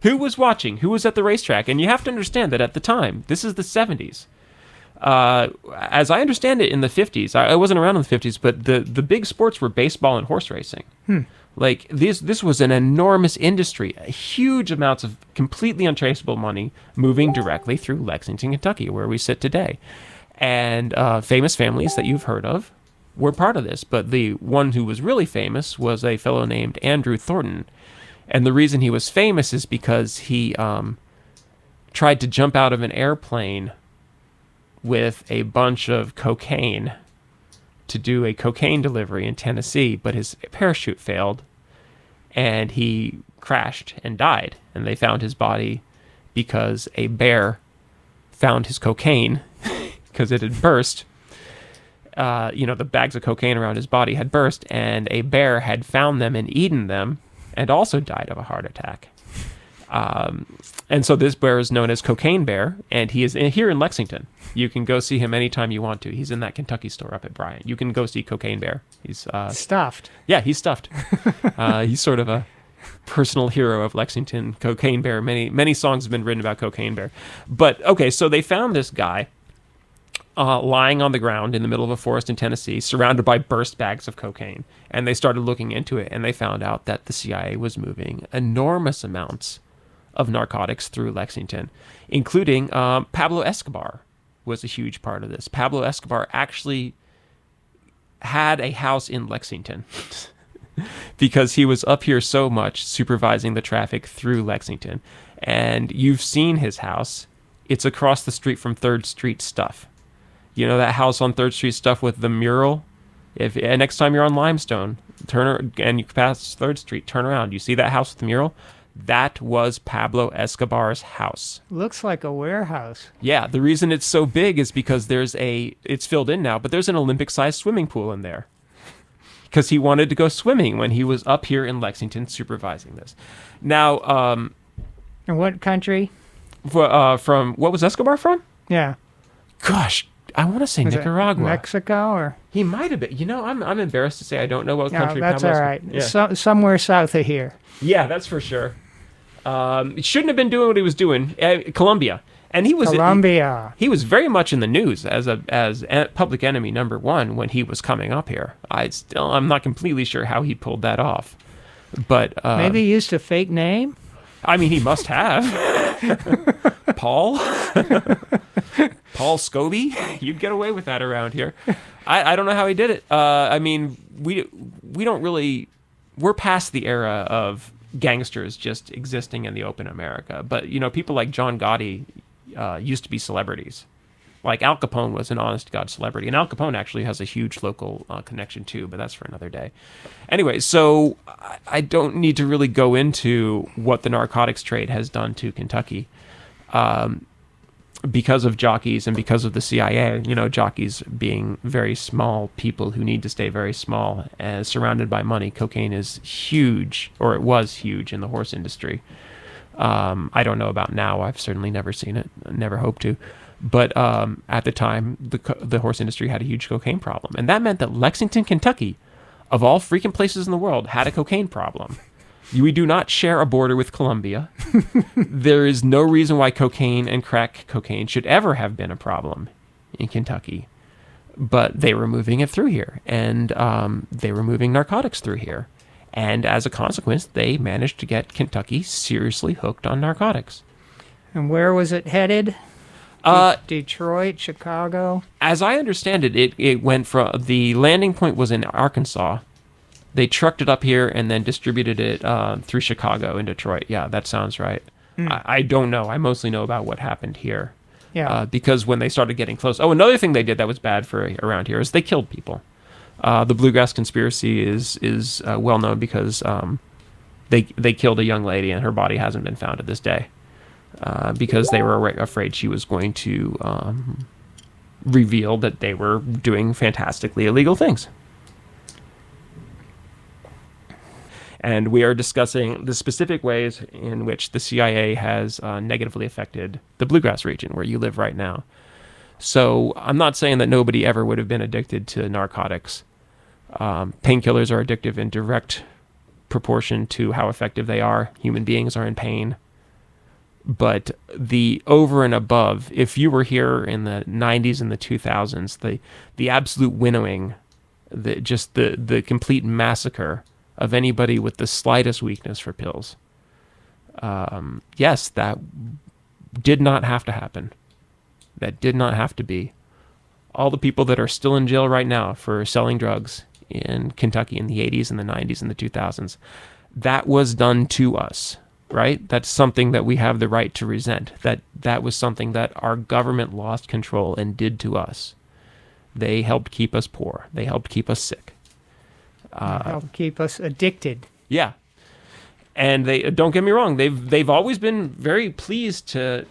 Who was watching? Who was at the racetrack? And you have to understand that at the time, this is the 70s. As I understand it in the 50s, I wasn't around in the 50s, but the big sports were baseball and horse racing. Like this was an enormous industry, huge amounts of completely untraceable money moving directly through Lexington, Kentucky, where we sit today. And famous families that you've heard of were part of this. But the one who was really famous was a fellow named Andrew Thornton. And the reason he was famous is because he tried to jump out of an airplane with a bunch of cocaine to do a cocaine delivery in Tennessee, but his parachute failed and he crashed and died. And they found his body because a bear found his cocaine because it had burst. The bags of cocaine around his body had burst, and a bear had found them and eaten them and also died of a heart attack. And so this bear is known as Cocaine Bear, and he is here in Lexington. You can go see him anytime you want to. He's in that Kentucky store up at Bryant. You can go see Cocaine Bear. He's stuffed. Yeah, he's stuffed. He's sort of a personal hero of Lexington. Cocaine Bear. Many songs have been written about Cocaine Bear. But okay, so they found this guy lying on the ground in the middle of a forest in Tennessee, surrounded by burst bags of cocaine. And they started looking into it, and they found out that the CIA was moving enormous amounts of narcotics through Lexington, including Pablo Escobar was a huge part of this. Pablo Escobar actually had a house in Lexington because he was up here so much supervising the traffic through Lexington. And you've seen his house. It's across the street from 3rd Street Stuff. You know that house on 3rd Street Stuff with the mural? If next time you're on Limestone, and you pass 3rd Street, turn around. You see that house with the mural? That was Pablo Escobar's house. Looks like a warehouse. Yeah, the reason it's so big is because it's filled in now, but there's an Olympic-sized swimming pool in there. Because he wanted to go swimming when he was up here in Lexington supervising this. Now, and what country? From what was Escobar from? Yeah. Gosh, I want to say Was Nicaragua. Mexico or? He might have been. You know, I'm embarrassed to say I don't know what country. No, that's Pablo all right. Yeah. Somewhere south of here. Yeah, that's for sure. He shouldn't have been doing what he was doing. Colombia. And he was Colombia. He was very much in the news as public enemy number 1 when he was coming up here. I'm not completely sure how he pulled that off, but maybe he used a fake name. I mean, he must have. Paul Scobie. You'd get away with that around here. I don't know how he did it. I mean, we don't really. We're past the era of gangsters just existing in the open America, but people like John Gotti used to be celebrities. Like Al Capone was an honest-to-God celebrity, and Al Capone actually has a huge local connection too, but that's for another day. Anyway, so I don't need to really go into what the narcotics trade has done to Kentucky because of jockeys and because of the CIA. Jockeys being very small people who need to stay very small and surrounded by money. Cocaine is huge, or it was huge in the horse industry. I don't know about now. I've certainly never seen it, never hope to. But at the time, the horse industry had a huge cocaine problem. And that meant that Lexington, Kentucky, of all freaking places in the world, had a cocaine problem. We do not share a border with Colombia. There is no reason why cocaine and crack cocaine should ever have been a problem in Kentucky. But they were moving it through here. And they were moving narcotics through here. And as a consequence, they managed to get Kentucky seriously hooked on narcotics. And where was it headed? Detroit, Chicago? As I understand it, it went from the landing point was in Arkansas. They trucked it up here and then distributed it through Chicago and Detroit. Yeah, that sounds right. I don't know. I mostly know about what happened here. Yeah. Because when they started getting close. Oh, another thing they did that was bad for around here is they killed people. The Bluegrass Conspiracy is well known because they killed a young lady and her body hasn't been found to this day because they were afraid she was going to reveal that they were doing fantastically illegal things. And we are discussing the specific ways in which the CIA has negatively affected the Bluegrass region where you live right now. So I'm not saying that nobody ever would have been addicted to narcotics. Painkillers are addictive in direct proportion to how effective they are. Human beings are in pain. But the over and above, if you were here in the 90s and the 2000s, the absolute winnowing, the complete massacre of anybody with the slightest weakness for pills. Yes, that did not have to happen. That did not have to be. All the people that are still in jail right now for selling drugs in Kentucky in the 80s and the 90s and the 2000s, that was done to us, right? That's something that we have the right to resent. That was something that our government lost control and did to us. They helped keep us poor. They helped keep us sick. Help keep us addicted. Yeah, and they don't get me wrong. They've always been very pleased to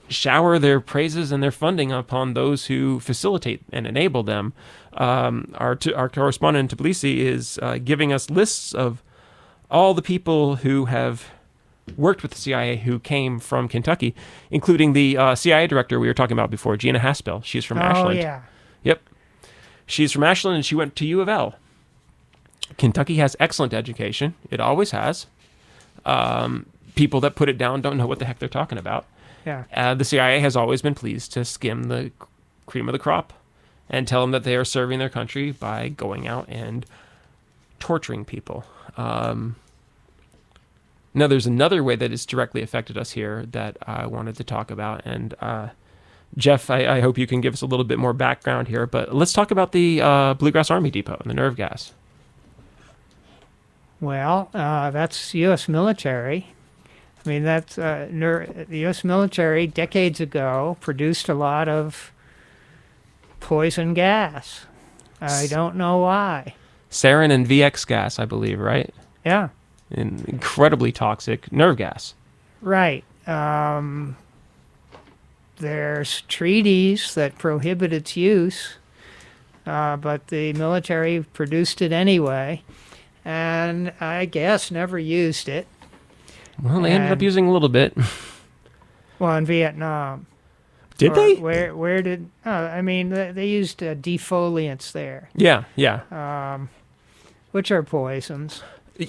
shower their praises and their funding upon those who facilitate and enable them. Our correspondent in Tbilisi is giving us lists of all the people who have worked with the CIA who came from Kentucky, including the CIA director we were talking about before, Gina Haspel. She's from Ashland. Oh yeah. Yep, she's from Ashland and she went to U of L. Kentucky has excellent education. It always has. People that put it down don't know what the heck they're talking about. Yeah. The CIA has always been pleased to skim the cream of the crop and tell them that they are serving their country by going out and torturing people. Now, there's another way that it's directly affected us here that I wanted to talk about. And Geoff, I hope you can give us a little bit more background here. But let's talk about the Bluegrass Army Depot and the nerve gas. Well, that's U.S. military. I mean, that's the U.S. military decades ago produced a lot of poison gas. I don't know why. Sarin and VX gas, I believe, right? Yeah. And incredibly toxic nerve gas. Right. There's treaties that prohibit its use, but the military produced it anyway. And I guess never used it. Well, they ended up using a little bit. Well, in Vietnam. Did they? Where did? I mean, they used defoliants there. Yeah. Which are poisons.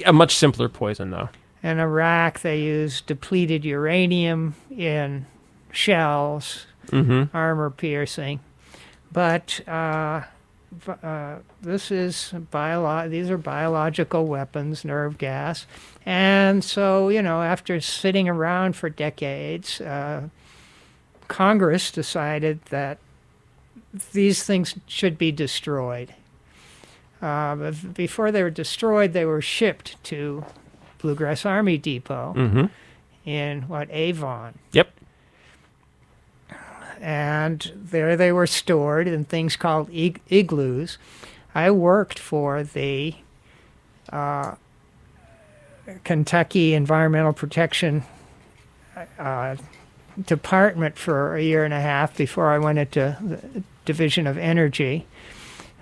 A much simpler poison, though. In Iraq, they used depleted uranium in shells, armor piercing. But this is these are biological weapons, nerve gas. And so, after sitting around for decades, Congress decided that these things should be destroyed. But before they were destroyed, they were shipped to Bluegrass Army Depot in Avon. Yep. And there they were stored in things called igloos. I worked for the Kentucky Environmental Protection Department for a year and a half before I went into the Division of Energy.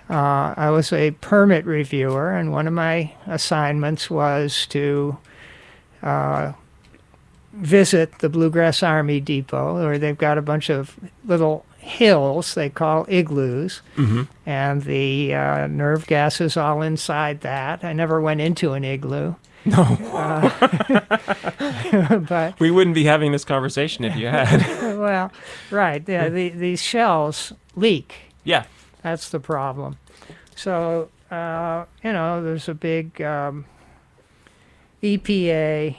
I was a permit reviewer, and one of my assignments was to visit the Bluegrass Army Depot, where they've got a bunch of little hills they call igloos, and the nerve gas is all inside that. I never went into an igloo. No. But we wouldn't be having this conversation if you had. well, right. Yeah, these shells leak. Yeah. That's the problem. So, there's a big EPA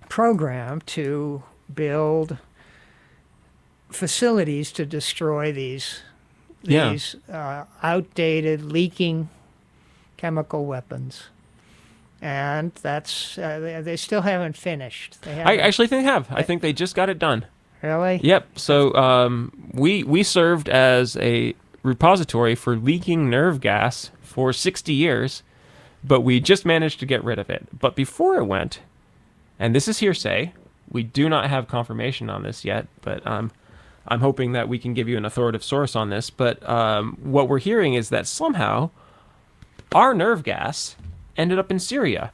program to build facilities to destroy these outdated, leaking chemical weapons. And that's they still haven't finished. I actually think they have. I think they just got it done. Really? Yep. So we served as a repository for leaking nerve gas for 60 years, but we just managed to get rid of it. But before it went, and this is hearsay, we do not have confirmation on this yet, but I'm hoping that we can give you an authoritative source on this. But what we're hearing is that somehow our nerve gas ended up in Syria.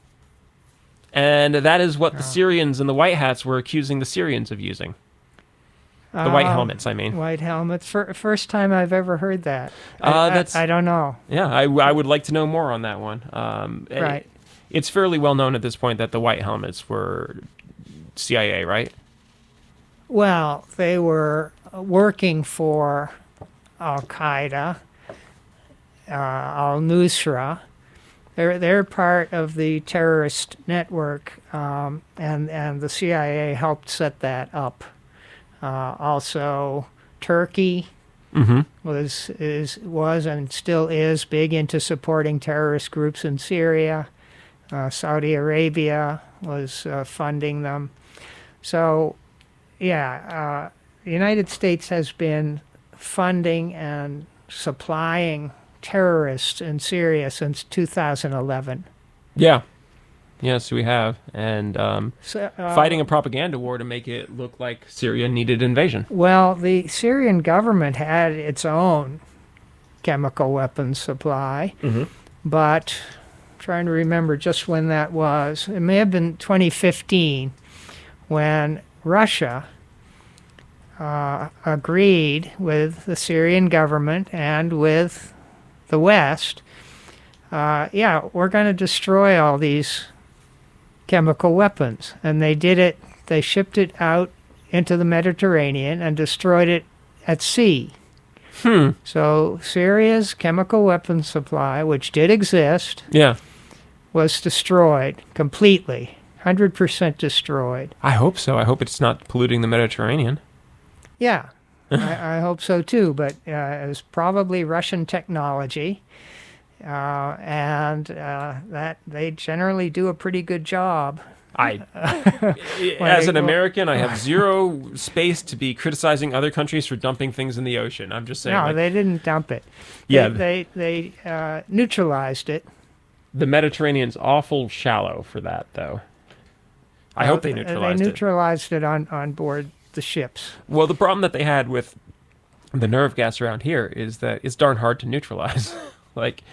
And that is what the Syrians and the white hats were accusing the Syrians of using. The white helmets, I mean. White helmets. First time I've ever heard that. That's I don't know. Yeah, I would like to know more on that one. Right. It's fairly well known at this point that the white helmets were CIA, right? Well, they were working for Al-Qaeda, Al-Nusra. They're part of the terrorist network, and the CIA helped set that up. Also, Turkey was and still is big into supporting terrorist groups in Syria. Saudi Arabia was funding them. So, the United States has been funding and supplying terrorists in Syria since 2011. Yeah. Yes, we have. And fighting a propaganda war to make it look like Syria needed invasion. Well, the Syrian government had its own chemical weapons supply, but I'm trying to remember just when that was. It may have been 2015 when Russia agreed with the Syrian government and with the West, we're going to destroy all these chemical weapons. And they did it. They shipped it out into the Mediterranean and destroyed it at sea. So Syria's chemical weapons supply, which did exist, was destroyed completely, 100% destroyed. I hope so. I hope it's not polluting the Mediterranean. Yeah, I hope so too, but it was probably Russian technology. And that they generally do a pretty good job. As an American, I have zero space to be criticizing other countries for dumping things in the ocean. I'm just saying. No, they didn't dump it. They neutralized it. The Mediterranean's awful shallow for that, though. I hope they neutralized it. They neutralized it on board the ships. Well, the problem that they had with the nerve gas around here is that it's darn hard to neutralize. Like,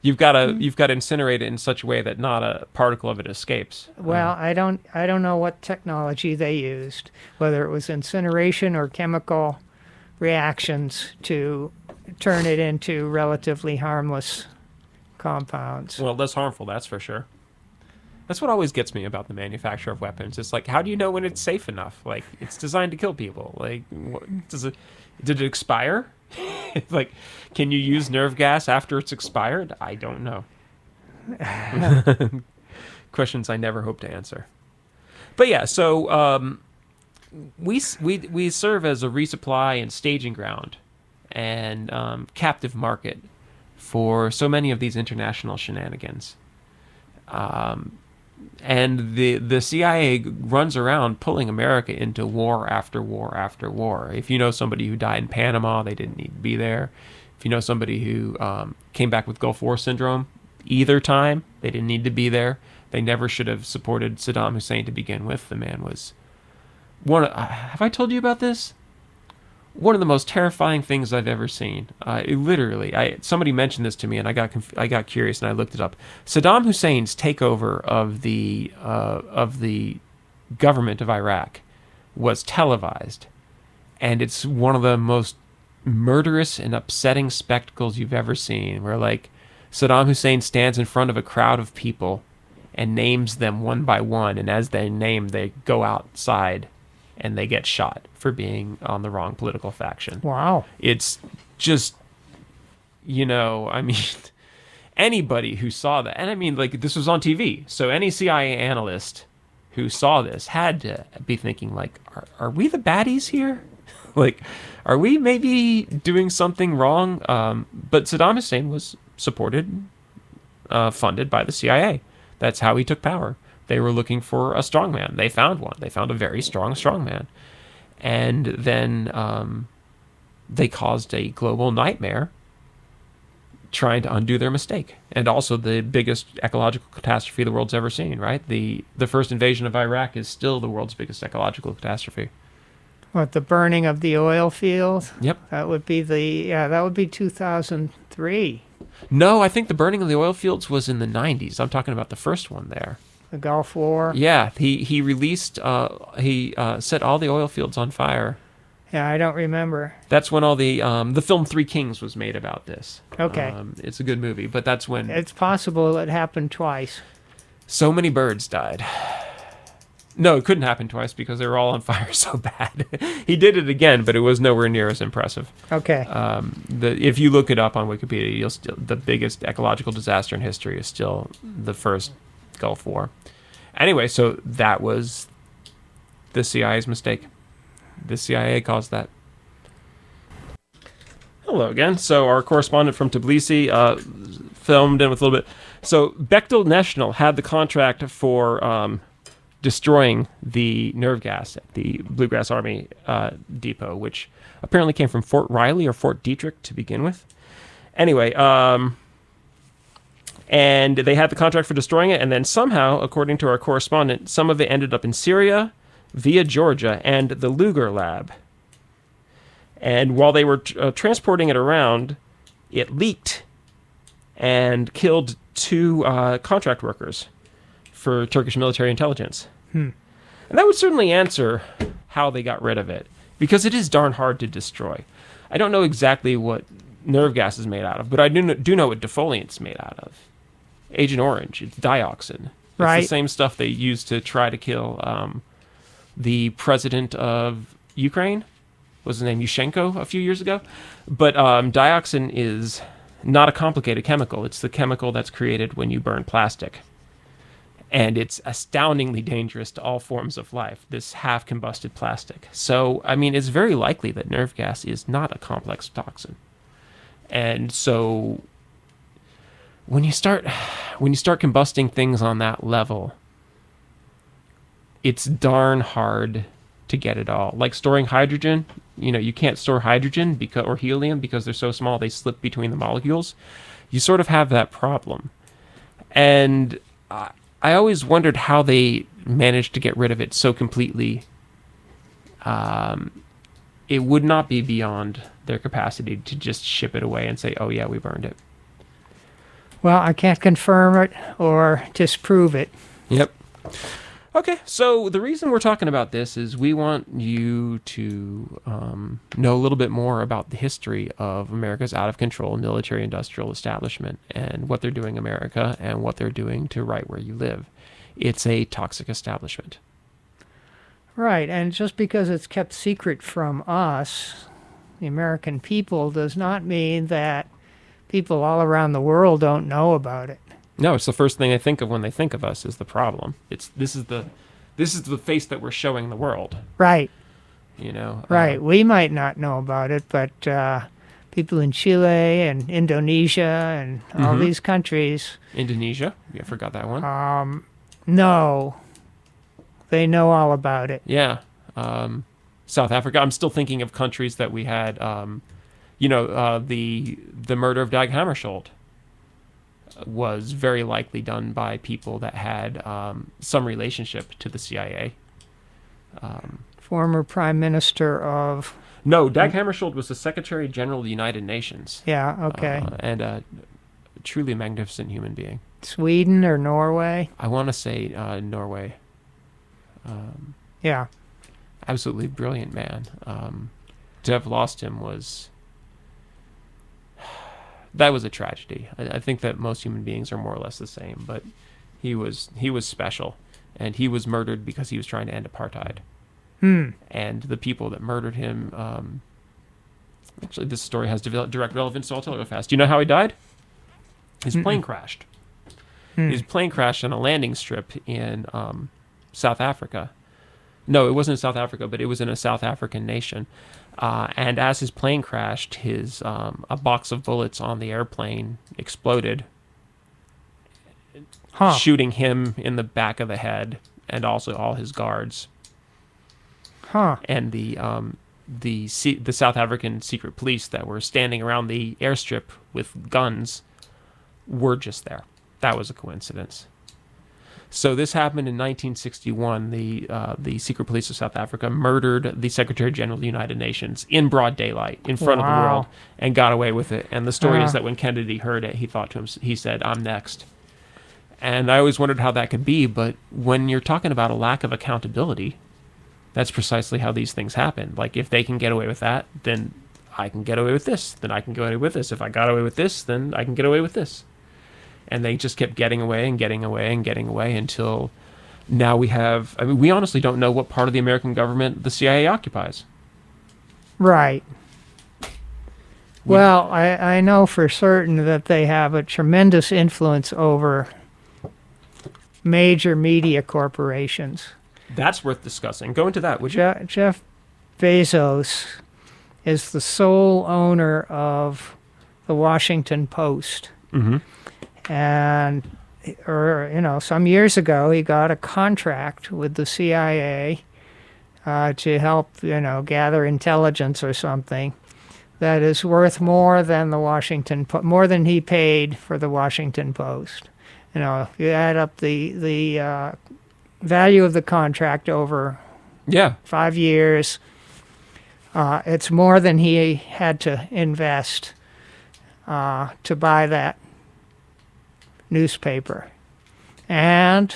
you've got to incinerate it in such a way that not a particle of it escapes. Well, I don't know what technology they used, whether it was incineration or chemical reactions to turn it into relatively harmless compounds. Well, less harmful, that's for sure. That's what always gets me about the manufacture of weapons. It's like, how do you know when it's safe enough? Like, it's designed to kill people. Like, did it expire? Like, can you use nerve gas after it's expired? I don't know. Questions I never hope to answer. But yeah, so we serve as a resupply and staging ground and captive market for so many of these international shenanigans. And the CIA runs around pulling America into war after war after war. If you know somebody who died in Panama, they didn't need to be there. If you know somebody who came back with Gulf War syndrome, either time, they didn't need to be there. They never should have supported Saddam Hussein to begin with. The man was have I told you about this? One of the most terrifying things I've ever seen. Somebody mentioned this to me, and I got curious, and I looked it up. Saddam Hussein's takeover of the government of Iraq was televised, and it's one of the most murderous and upsetting spectacles you've ever seen. Where like Saddam Hussein stands in front of a crowd of people and names them one by one, and as they name, they go outside and they get shot for being on the wrong political faction. Wow. It's just, I mean, anybody who saw that, and I mean, like, this was on TV, so any CIA analyst who saw this had to be thinking, like, are we the baddies here? Like, are we maybe doing something wrong? But Saddam Hussein was funded by the CIA. That's how he took power. They were looking for a strongman. They found one. They found a very strong strongman. And then they caused a global nightmare trying to undo their mistake. And also the biggest ecological catastrophe the world's ever seen, right? The first invasion of Iraq is still the world's biggest ecological catastrophe. What, the burning of the oil field? Yep. That would be that would be 2003. No, I think the burning of the oil fields was in the 90s. I'm talking about the first one there. The Gulf War. Yeah, he released, he set all the oil fields on fire. Yeah, I don't remember. That's when all the film Three Kings was made about this. Okay. It's a good movie, but that's when It's possible it happened twice. so many birds died. No, it couldn't happen twice because they were all on fire so bad. He did it again, but it was nowhere near as impressive. Okay. If you look it up on Wikipedia, the biggest ecological disaster in history is still the first Gulf War. Anyway, so that was the CIA's mistake. The CIA caused that. Hello again. So our correspondent from Tbilisi filmed in with a little bit. So Bechtel National had the contract for destroying the nerve gas at the Bluegrass Army depot, which apparently came from Fort Riley or Fort Detrick to begin with. Anyway, and they had the contract for destroying it, and then somehow, according to our correspondent, some of it ended up in Syria, via Georgia, and the Luger lab. And while they were transporting it around, it leaked and killed 2 contract workers for Turkish military intelligence. And that would certainly answer how they got rid of it, because it is darn hard to destroy. I don't know exactly what nerve gas is made out of, but I do know what defoliant's made out of. Agent Orange, it's dioxin. It's Right. the same stuff they used to try to kill the president of Ukraine. Was his name Yushchenko a few years ago? But dioxin is not a complicated chemical. It's the chemical that's created when you burn plastic. And it's astoundingly dangerous to all forms of life, this half-combusted plastic. So, I mean, it's very likely that nerve gas is not a complex toxin. And so when you start combusting things on that level, it's darn hard to get it all. Like storing hydrogen, you can't store hydrogen or helium because they're so small they slip between the molecules. You sort of have that problem. And I always wondered how they managed to get rid of it so completely. It would not be beyond their capacity to just ship it away and say, oh yeah, we burned it. Well, I can't confirm it or disprove it. Yep. Okay, so the reason we're talking about this is we want you to know a little bit more about the history of America's out-of-control military-industrial establishment and what they're doing in America and what they're doing to right where you live. It's a toxic establishment. Right, and just because it's kept secret from us, the American people, does not mean that people all around the world don't know about it. No, it's the first thing they think of when they think of us is the problem. This is the face that we're showing the world. Right. Right. We might not know about it, but people in Chile and Indonesia and all these countries. Indonesia, I forgot that one. No. They know all about it. Yeah. South Africa. I'm still thinking of countries that we had. The murder of Dag Hammarskjöld was very likely done by people that had some relationship to the CIA. Former Prime Minister of... No, Dag Hammarskjöld was the Secretary General of the United Nations. Yeah, okay. And a truly magnificent human being. Sweden or Norway? I want to say Norway. Yeah. Absolutely brilliant man. To have lost him was... That was a tragedy. I think that most human beings are more or less the same, but he was special, and he was murdered because he was trying to end apartheid. And the people that murdered him, actually, this story has direct relevance, so I'll tell you real fast. Do you know how he died? His plane crashed. His plane crashed on a landing strip in South Africa. No, it wasn't in South Africa, but it was in a South African nation. And as his plane crashed, a box of bullets on the airplane exploded, shooting him in the back of the head and also all his guards. Huh. and the South African secret police that were standing around the airstrip with guns were just there. That was a coincidence. So this happened in 1961. The secret police of South Africa murdered the Secretary General of the United Nations in broad daylight, in front of the world, and got away with it. And the story is that when Kennedy heard it, he said, "I'm next." And I always wondered how that could be. But when you're talking about a lack of accountability, that's precisely how these things happen. Like, if they can get away with that, then I can get away with this. Then I can get away with this. If I got away with this, then I can get away with this. And they just kept getting away and getting away and getting away until now we have... I mean, we honestly don't know what part of the American government the CIA occupies. Right. Well, I know for certain that they have a tremendous influence over major media corporations. That's worth discussing. Go into that, would you? Jeff Bezos is the sole owner of the Washington Post. Mm-hmm. And, some years ago, he got a contract with the CIA to help, gather intelligence or something that is worth more than more than he paid for the Washington Post. If you add up the value of the contract over 5 years, it's more than he had to invest to buy that newspaper. And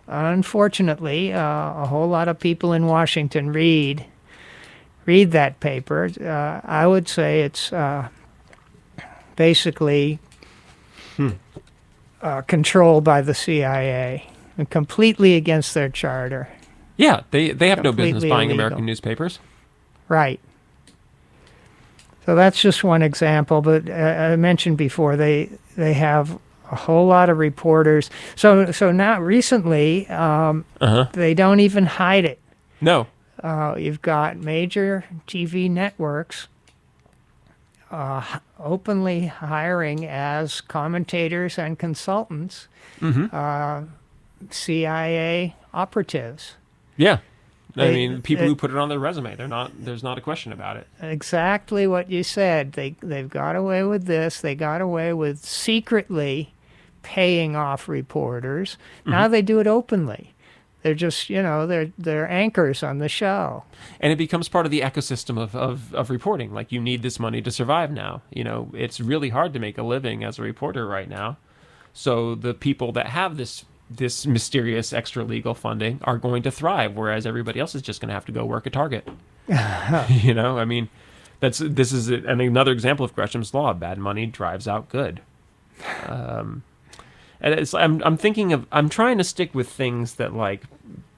unfortunately, a whole lot of people in Washington read that paper. I would say it's basically controlled by the CIA, and completely against their charter. Yeah, they have no business buying illegal. American newspapers. Right. So that's just one example, but I mentioned before they have a whole lot of reporters. So now recently, they don't even hide it. No. You've got major TV networks openly hiring as commentators and consultants CIA operatives. Yeah. People who put it on their resume. There's not a question about it. Exactly what you said. They've got away with this. They got away with secretly paying off reporters. Now they do it openly. They're just, they're anchors on the show. And it becomes part of the ecosystem of reporting. Like, you need this money to survive now. It's really hard to make a living as a reporter right now. So the people that have this mysterious extra legal funding are going to thrive, whereas everybody else is just going to have to go work at Target. This is another example of Gresham's law. Bad money drives out good. And I'm trying to stick with things that, like,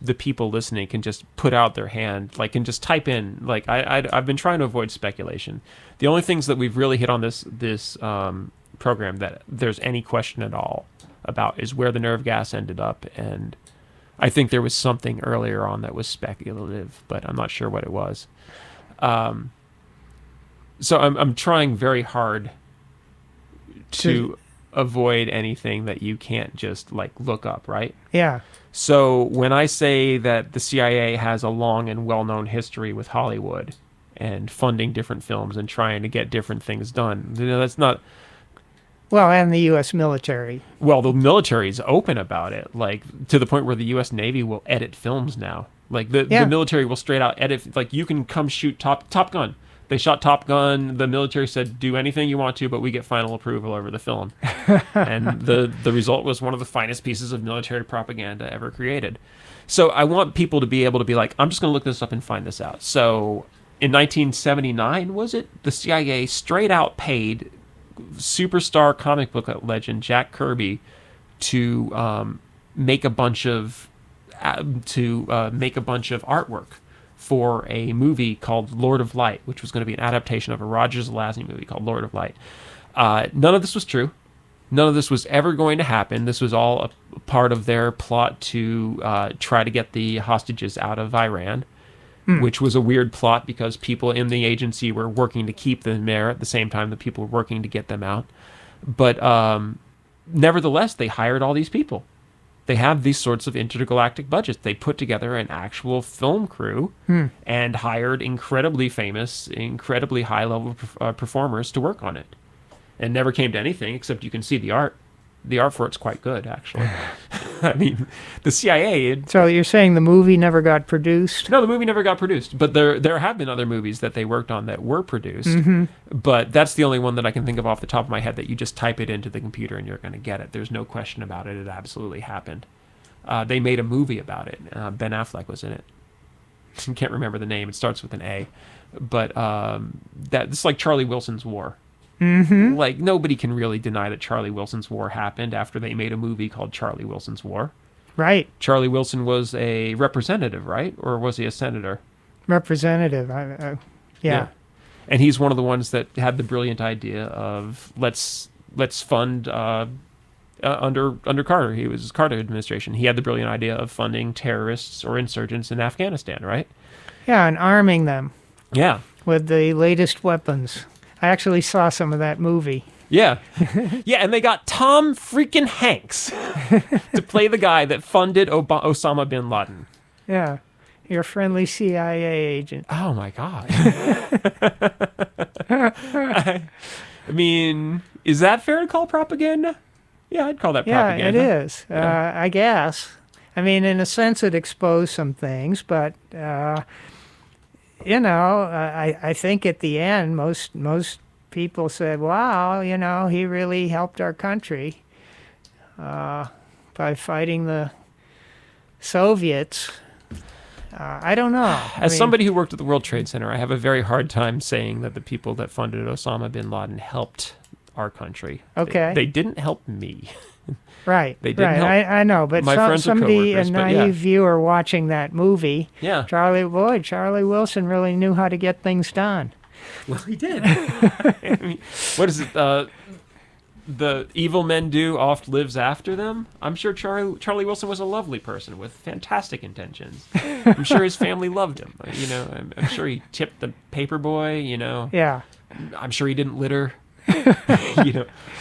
the people listening can just put out their hand, like, can just type in. Like, I've been trying to avoid speculation. The only things that we've really hit on this program that there's any question at all about is where the nerve gas ended up, and I think there was something earlier on that was speculative, but I'm not sure what it was. So I'm trying very hard to avoid anything that you can't just, like, look up, right? Yeah. So when I say that the CIA has a long and well-known history with Hollywood and funding different films and trying to get different things done, that's not... Well, and the U.S. military. Well, the military is open about it, like, to the point where the U.S. Navy will edit films now. Like, the military will straight out edit, like, you can come shoot Top Gun. They shot Top Gun. The military said, do anything you want to, but we get final approval over the film. And the result was one of the finest pieces of military propaganda ever created. So I want people to be able to be like, I'm just going to look this up and find this out. So in 1979, was it? The CIA straight out paid superstar comic book legend Jack Kirby to make a bunch of artwork for a movie called Lord of Light, which was going to be an adaptation of a Roger Zelazny movie called Lord of Light. None of this was true. None of this was ever going to happen. This was all a part of their plot to try to get the hostages out of Iran, which was a weird plot because people in the agency were working to keep them there at the same time that people were working to get them out. But nevertheless, they hired all these people. they have these sorts of intergalactic budgets. They put together an actual film crew and hired incredibly famous, incredibly high-level performers to work on it. And never came to anything, except you can see the art. The art for it's quite good, actually. I mean, the CIA... So you're saying the movie never got produced? No, the movie never got produced. But there have been other movies that they worked on that were produced. But that's the only one that I can think of off the top of my head that you just type it into the computer and you're going to get it. There's no question about it. It absolutely happened. They made a movie about it. Ben Affleck was in it. I can't remember the name. It starts with an A. But it's like Charlie Wilson's War. Like, nobody can really deny that Charlie Wilson's War happened after they made a movie called Charlie Wilson's War. Right. Charlie Wilson was a representative, right? Or was he a senator? Representative. Yeah. And he's one of the ones that had the brilliant idea of let's fund under Carter. He was Carter administration. He had the brilliant idea of funding terrorists or insurgents in Afghanistan, right? Yeah, and arming them. Yeah. With the latest weapons. I actually saw some of that movie. Yeah. Yeah, and they got Tom freaking Hanks to play the guy that funded Osama bin Laden. Yeah. Your friendly CIA agent. Oh, my God. I mean, is that fair to call propaganda? Yeah, I'd call that propaganda. Yeah, it is. I guess. I mean, in a sense, it exposed some things, but... I think at the end, most people said, wow, he really helped our country by fighting the Soviets. I don't know. As somebody who worked at the World Trade Center, I have a very hard time saying that the people that funded Osama bin Laden helped our country. Okay. They didn't help me. Right. They didn't help I know, but somebody, a naive viewer watching that movie, Charlie Wilson really knew how to get things done. Well, he did. I mean, what is it? The evil men do oft lives after them. I'm sure Charlie Wilson was a lovely person with fantastic intentions. I'm sure his family loved him. I'm sure he tipped the paper boy. Yeah. I'm sure he didn't litter.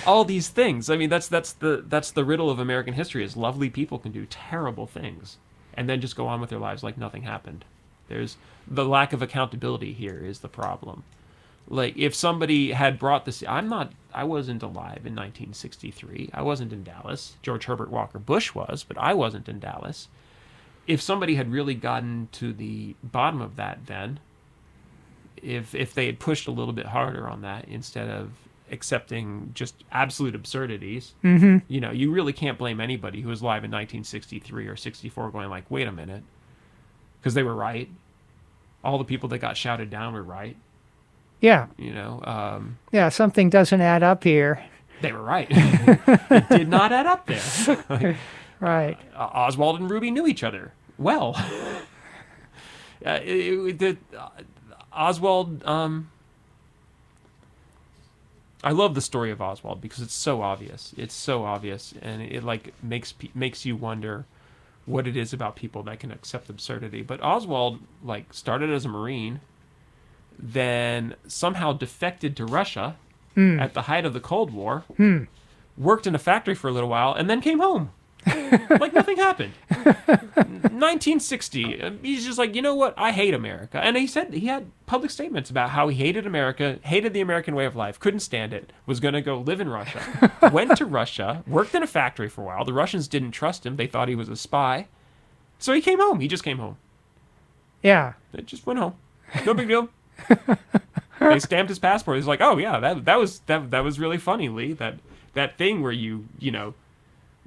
All these things. I mean, that's the riddle of American history is lovely people can do terrible things and then just go on with their lives like nothing happened. There's the lack of accountability here is the problem. Like, if somebody had brought this, I wasn't alive in 1963. I wasn't in Dallas. George Herbert Walker Bush was, but I wasn't in Dallas. If somebody had really gotten to the bottom of that then, if they had pushed a little bit harder on that instead of accepting just absolute absurdities, you really can't blame anybody who was alive in 1963 or 64 going like, wait a minute, because they were right. All the people that got shouted down were right. Yeah. Something doesn't add up here. They were right. It did not add up there. Right. Oswald and Ruby knew each other well. Oswald, I love the story of Oswald because it's so obvious. It's so obvious, and it like makes you wonder what it is about people that can accept absurdity. But Oswald started as a Marine, then somehow defected to Russia at the height of the Cold War, worked in a factory for a little while, and then came home. Like nothing happened. 1960, he's just like, you know what? I hate America. And he had public statements about how he hated America, hated the American way of life, couldn't stand it, was going to go live in Russia. Went to Russia, worked in a factory for a while. The Russians didn't trust him. They thought he was a spy. So he came home. He just came home. Yeah. They just went home. No big deal. They stamped his passport. He's like, oh yeah, that was really funny, Lee. That thing where you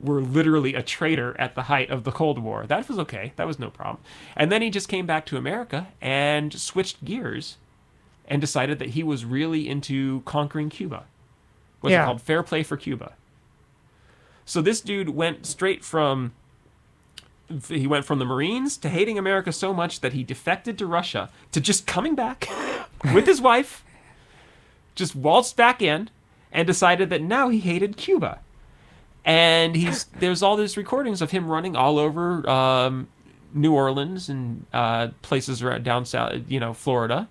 were literally a traitor at the height of the Cold War. That was okay. That was no problem. And then he just came back to America and switched gears and decided that he was really into conquering Cuba. What's it called? Fair play for Cuba. So this dude went from the Marines to hating America so much that he defected to Russia to just coming back with his wife, just waltzed back in and decided that now he hated Cuba. And there's all these recordings of him running all over New Orleans and places around down south, Florida,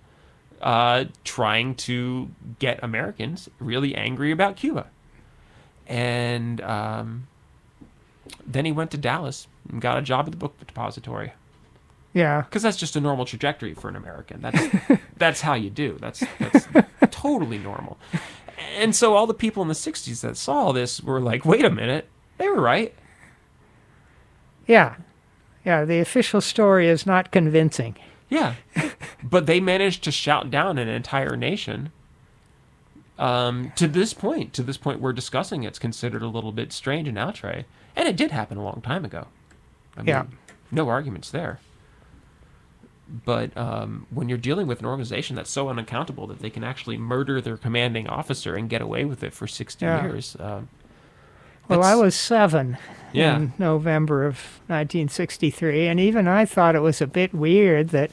trying to get Americans really angry about Cuba. And Then he went to Dallas and got a job at the book depository. Yeah. Because that's just a normal trajectory for an American. That's how you do. That's totally normal. And so all the people in the 60s that saw all this were like, wait a minute, they were right. Yeah. Yeah, the official story is not convincing. Yeah. But they managed to shout down an entire nation. To this point we're discussing, it's considered a little bit strange and outre. And it did happen a long time ago. I mean, Yeah. no arguments there. But when you're dealing with an organization that's so unaccountable that they can actually murder their commanding officer and get away with it for 60 Yeah. years. Well, I was 7 Yeah. in November of 1963, and even I thought it was a bit weird that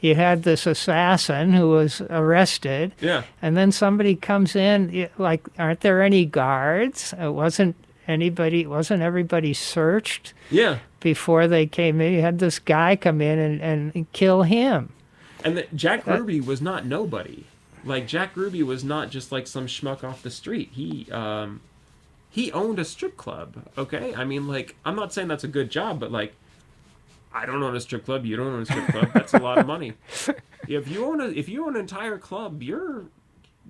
you had this assassin who was arrested, Yeah. and then somebody comes in, like, aren't there any guards? Wasn't everybody searched Yeah. before they came in? You had this guy come in and kill him. And Jack Ruby was not nobody. Like, Jack Ruby was not just like some schmuck off the street. He owned a strip club, okay? I mean, like, I'm not saying that's a good job, but, like, I don't own a strip club, you don't own a strip club, that's a lot of money. If you own an entire club, you're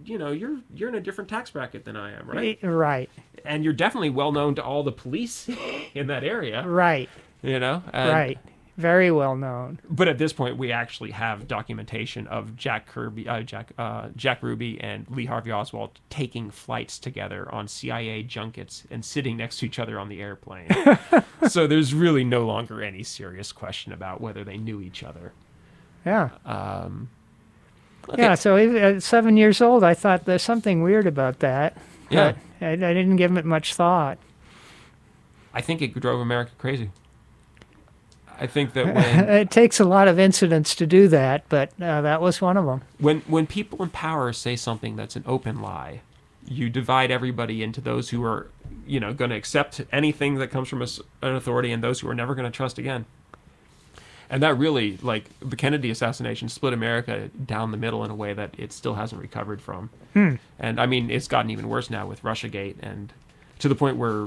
in a different tax bracket than I am, right? Right. And you're definitely well known to all the police in that area, Right. And, Very well known. But at this point, we actually have documentation of Jack Ruby and Lee Harvey Oswald taking flights together on CIA junkets and sitting next to each other on the airplane. So there's really no longer any serious question about whether they knew each other. Yeah. Okay. Yeah, so even at 7 years old, I thought there's something weird about that. Yeah. But I didn't give it much thought. I think it drove America crazy. I think that when It takes a lot of incidents to do that, but that was one of them. when people in power say something that's an open lie, you divide everybody into those who are, going to accept anything that comes from an authority and those who are never going to trust again. And that really, like, the Kennedy assassination split America down the middle in a way that it still hasn't recovered from. And, I mean, it's gotten even worse now with Russiagate, and to the point where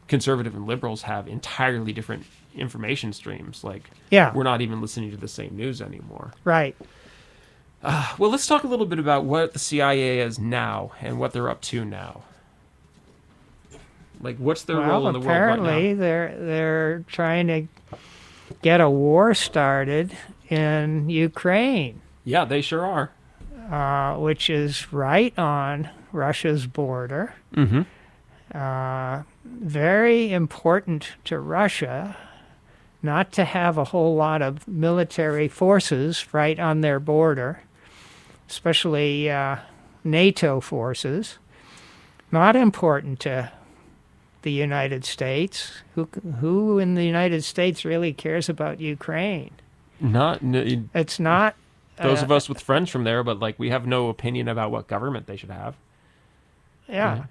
conservative and liberals have entirely different information streams. Like, Yeah. we're not even listening to the same news anymore. Right. Well, let's talk a little bit about what the CIA is now and what they're up to now. Like, what's their role in the world right apparently now? they're trying to get a war started in Ukraine, Yeah, they sure are. which is right on Russia's border. Mm-hmm. Very important to Russia not to have a whole lot of military forces right on their border, especially NATO forces. Not important to the United States. Who in the United States really cares about Ukraine? It's not Those of us with friends from there, but, like, we have no opinion about what government they should have. Yeah.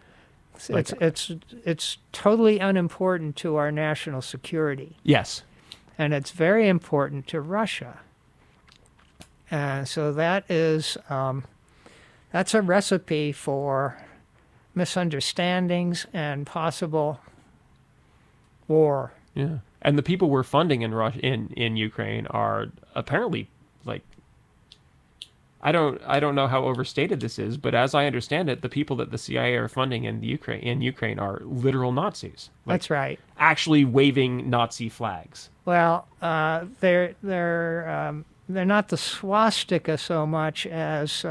Like- It's totally unimportant to our national security, Yes. and it's very important to Russia. So that's a recipe for misunderstandings and possible war. Yeah. And the people we're funding in in Ukraine are apparently, like, I don't know how overstated this is, but as I understand it, the people that the CIA are funding in Ukraine are literal Nazis. Like, That's right. actually waving Nazi flags. Well, they're not the swastika so much as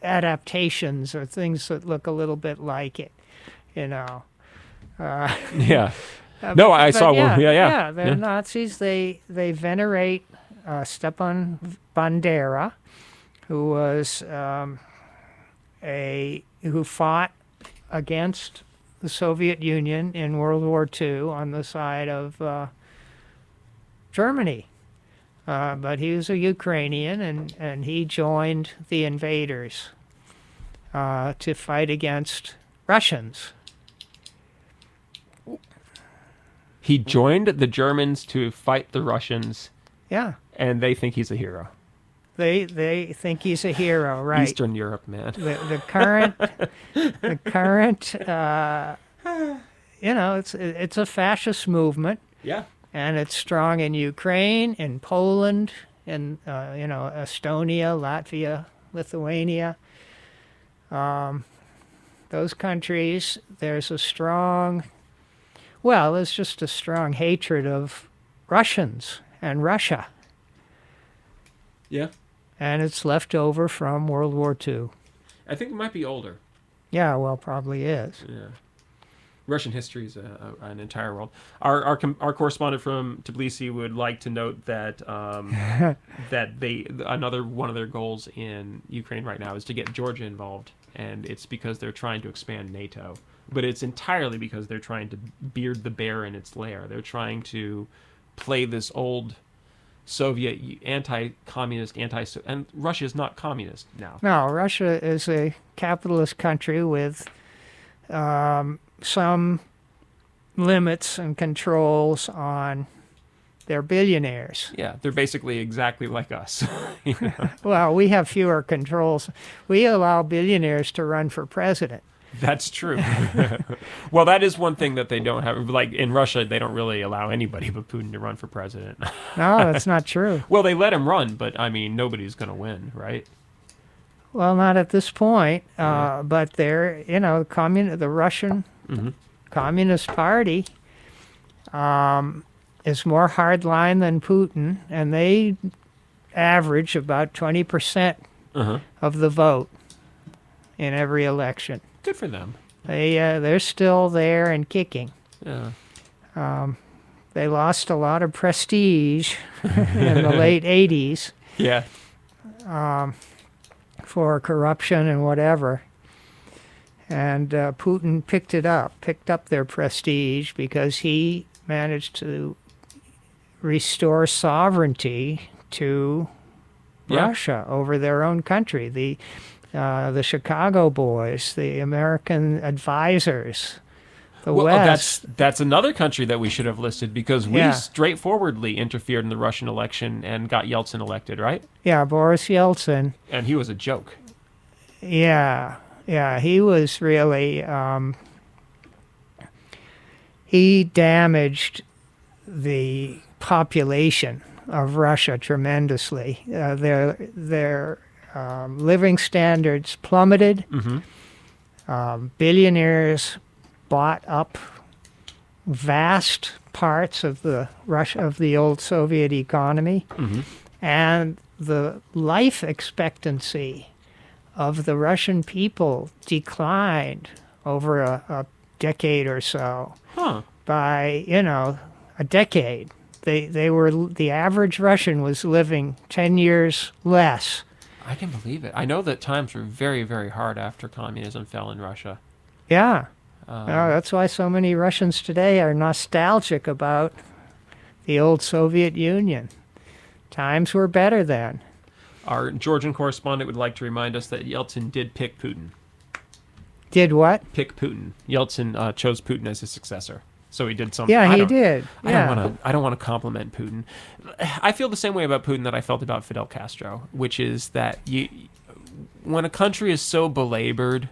adaptations or things that look a little bit like it, Yeah. No, I saw one. Yeah. They're Nazis. They venerate Stepan Bandera, who was who fought against the Soviet Union in World War II on the side of Germany. But he was a Ukrainian, and he joined the invaders to fight against Russians. He joined the Germans to fight the Russians, Yeah, and they think he's a hero. they think he's a hero, right? Eastern Europe, man. The current it's a fascist movement, Yeah. and it's strong in Ukraine, in Poland, in Estonia, Latvia, Lithuania. Those countries, there's just a strong hatred of Russians and Russia, Yeah. and it's left over from World War II. I think it might be older. Yeah, well, probably is. Yeah. Russian history is an entire world. Our correspondent from Tbilisi would like to note that another one of their goals in Ukraine right now is to get Georgia involved, and it's because they're trying to expand NATO. But it's entirely because they're trying to beard the bear in its lair. They're trying to play this old Soviet anti-communist, and Russia is not communist now. No, Russia is a capitalist country with some limits and controls on their billionaires. Yeah, they're basically exactly like us. You know? Well, we have fewer controls. We allow billionaires to run for president. That's true. Well, that is one thing that they don't have. Like in Russia, they don't really allow anybody but Putin to run for president. No, that's not true. Well, they let him run, but I mean, nobody's going to win, right? Well, not at this point. But they're, the Russian Communist Party is more hardline than Putin, and they average about 20% of the vote in every election. Good for them. They're still there and kicking. Yeah. They lost a lot of prestige in the late 80s. Yeah. For corruption and whatever. And Putin picked up their prestige because he managed to restore sovereignty to Russia over their own country. The Chicago boys, the American advisors, the West. That's another country that we should have listed because we straightforwardly interfered in the Russian election and got Yeltsin elected, right? Yeah, Boris Yeltsin. And he was a joke. Yeah, he was really, he damaged the population of Russia tremendously. Their living standards plummeted. Billionaires bought up vast parts of the old Soviet economy, and the life expectancy of the Russian people declined over a decade or so. By a decade. The average Russian was living 10 years less. I can believe it. I know that times were very, very hard after communism fell in Russia. Yeah. That's why so many Russians today are nostalgic about the old Soviet Union. Times were better then. Our Georgian correspondent would like to remind us that Yeltsin did pick Putin. Did what? Pick Putin. Yeltsin chose Putin as his successor. So he did something. Yeah, he did. I don't want to compliment Putin. I feel the same way about Putin that I felt about Fidel Castro, which is that when a country is so belabored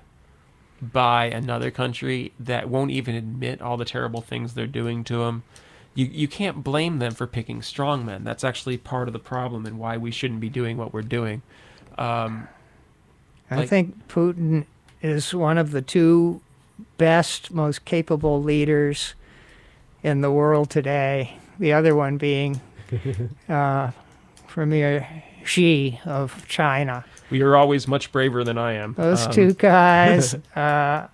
by another country that won't even admit all the terrible things they're doing to them, you can't blame them for picking strongmen. That's actually part of the problem and why we shouldn't be doing what we're doing. I think Putin is one of the two best, most capable leaders in the world today. The other one being Premier Xi of China. We are always much braver than I am. Those two guys are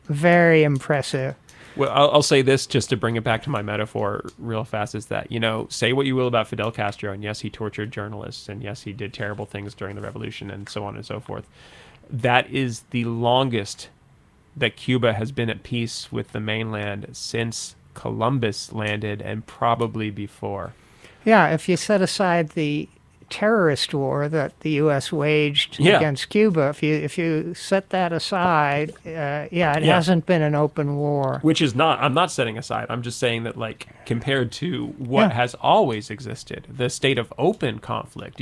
very impressive. Well, I'll say this just to bring it back to my metaphor real fast, is that, say what you will about Fidel Castro, and yes, he tortured journalists, and yes, he did terrible things during the revolution, and so on and so forth. That is the longest that Cuba has been at peace with the mainland since Columbus landed, and probably before. Yeah, if you set aside the terrorist war that the U.S. waged against Cuba, if you set that aside, it hasn't been an open war. Which is not, I'm not setting aside, I'm just saying that, compared to what has always existed, the state of open conflict,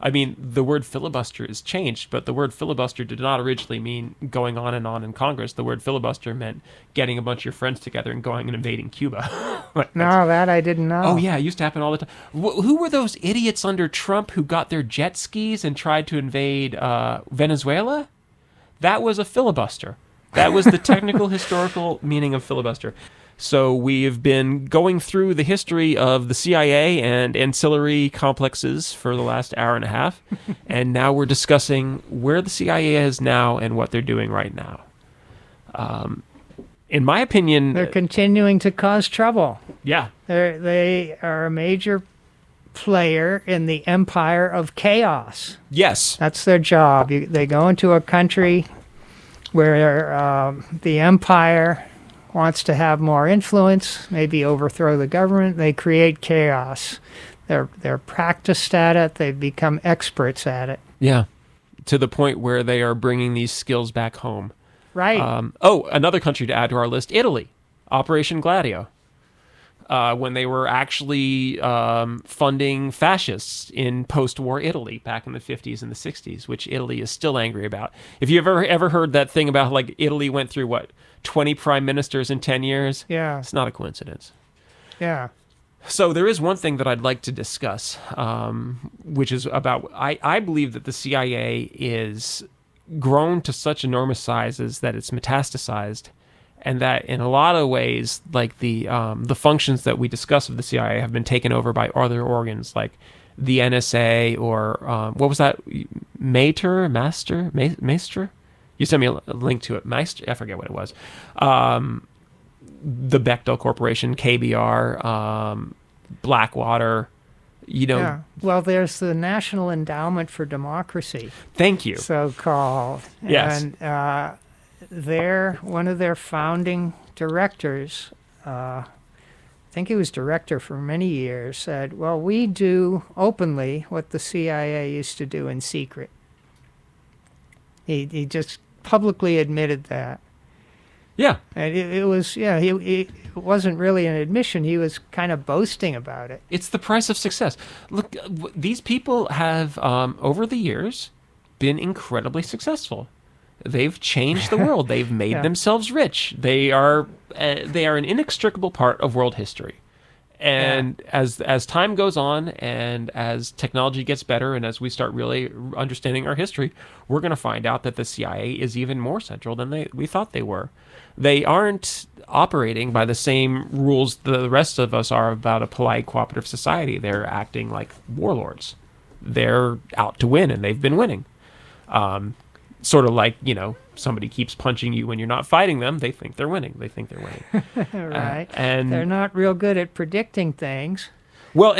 I mean, the word filibuster is changed, but the word filibuster did not originally mean going on and on in Congress. The word filibuster meant getting a bunch of your friends together and going and invading Cuba. No, that I didn't know. Oh, yeah, it used to happen all the time. Who were those idiots under Trump who got their jet skis and tried to invade Venezuela? That was a filibuster. That was the technical historical meaning of filibuster. So we've been going through the history of the CIA and ancillary complexes for the last hour and a half, and now we're discussing where the CIA is now and what they're doing right now. In my opinion... They're continuing to cause trouble. Yeah. They are a major player in the empire of chaos. Yes. That's their job. They go into a country where the empire wants to have more influence, maybe overthrow the government. They create chaos. They're practiced at it. They've become experts at it. Yeah, to the point where they are bringing these skills back home. Right. Another country to add to our list, Italy, Operation Gladio. When they were actually funding fascists in post-war Italy back in the 50s and the 60s, which Italy is still angry about. If you ever heard that thing about like Italy went through, 20 prime ministers in 10 years? Yeah. It's not a coincidence. Yeah. So there is one thing that I'd like to discuss, which is about, I believe that the CIA is grown to such enormous sizes that it's metastasized, and that in a lot of ways, like the functions that we discuss of the CIA have been taken over by other organs, like the NSA or what was that? Maester? You sent me a link to it. Meister? I forget what it was. The Bechtel Corporation, KBR, Blackwater. Yeah. Well, there's the National Endowment for Democracy. Thank you. So-called. Yes. And one of their founding directors, I think he was director for many years, said, well, we do openly what the CIA used to do in secret. He just publicly admitted that. Yeah. And it wasn't really an admission. He was kind of boasting about it. It's the price of success. Look, these people have, over the years, been incredibly successful. They've changed the world. They've made themselves rich. They are an inextricable part of world history. And as time goes on and as technology gets better and as we start really understanding our history, we're going to find out that the CIA is even more central than we thought they were. They aren't operating by the same rules the rest of us are about a polite, cooperative society. They're acting like warlords. They're out to win, and they've been winning. Sort of like, somebody keeps punching you when you're not fighting them. They think they're winning. Right. And they're not real good at predicting things. Well,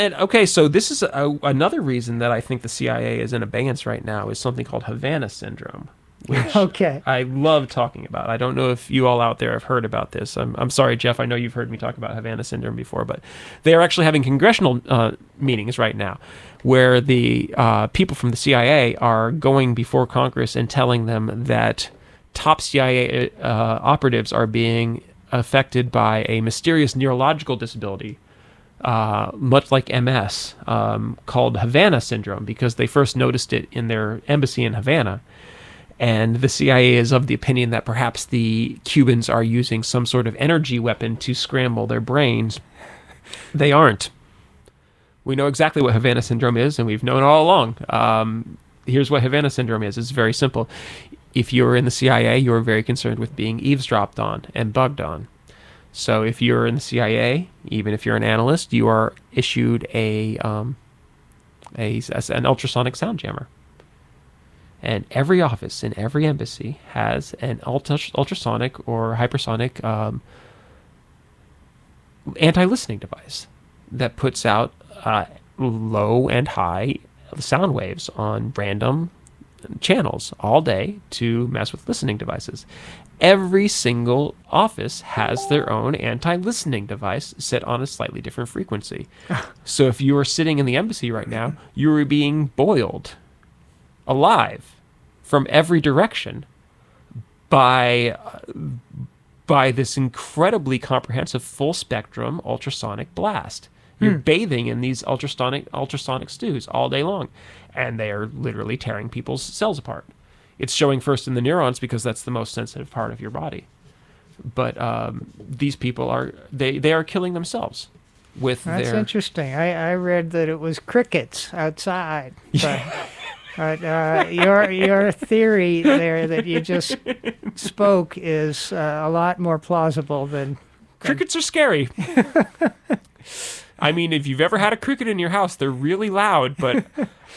so this is another reason that I think the CIA is in abeyance right now is something called Havana syndrome, which I love talking about. I don't know if you all out there have heard about this. I'm sorry, Geoff. I know you've heard me talk about Havana syndrome before, but they are actually having congressional meetings right now where the people from the CIA are going before Congress and telling them that top CIA operatives are being affected by a mysterious neurological disability, much like MS, called Havana syndrome, because they first noticed it in their embassy in Havana. And the CIA is of the opinion that perhaps the Cubans are using some sort of energy weapon to scramble their brains. They aren't. We know exactly what Havana syndrome is, and we've known it all along. Here's what Havana syndrome is. It's very simple. If you're in the CIA, you're very concerned with being eavesdropped on and bugged on. So if you're in the CIA, even if you're an analyst, you are issued an ultrasonic sound jammer. And every office in every embassy has an ultrasonic or hypersonic anti-listening device that puts out low and high sound waves on random channels all day to mess with listening devices. Every single office has their own anti-listening device set on a slightly different frequency. So if you are sitting in the embassy right now, you are being boiled alive from every direction by this incredibly comprehensive full spectrum ultrasonic blast. You're bathing in these ultrasonic stews all day long, and they are literally tearing people's cells apart. It's showing first in the neurons because that's the most sensitive part of your body. But these people they are killing themselves with That's their... interesting. I read that it was crickets outside. But your theory there that you just spoke is a lot more plausible than... Crickets are scary. I mean, if you've ever had a cricket in your house, they're really loud, but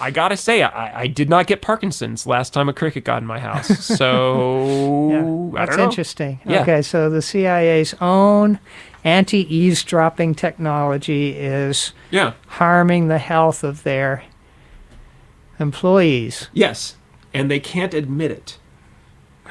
I gotta say, I did not get Parkinson's last time a cricket got in my house. So, I That's don't know. interesting. Yeah. Okay, so the CIA's own anti-eavesdropping technology is harming the health of their employees. Yes, and they can't admit it.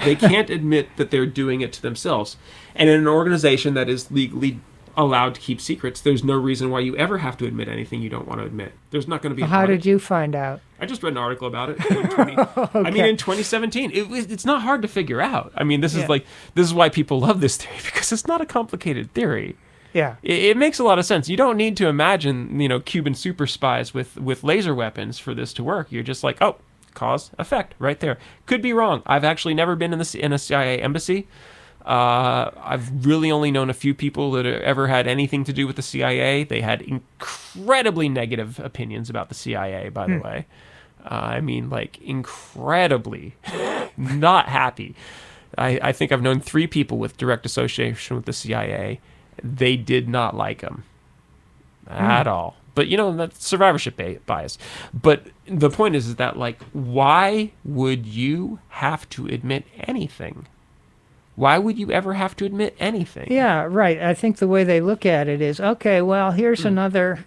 They can't admit that they're doing it to themselves. And in an organization that is legally allowed to keep secrets, there's no reason why you ever have to admit anything you don't want to admit. There's not going to be... How did you find out? I just read an article about it. In 2017. It's not hard to figure out. I mean, this is why people love this theory, because it's not a complicated theory. Yeah. It makes a lot of sense. You don't need to imagine, Cuban super spies with laser weapons for this to work. You're just like, oh, cause, effect, right there. Could be wrong. I've actually never been in a CIA embassy. I've really only known a few people that ever had anything to do with the CIA. They had incredibly negative opinions about the CIA, by the way. Incredibly not happy. I think I've known 3 people with direct association with the CIA. They did not like them at all. But, that's survivorship bias. But the point is that, why would you have to admit anything? Why would you ever have to admit anything? Yeah, right. I think the way they look at it is, okay, well, here's another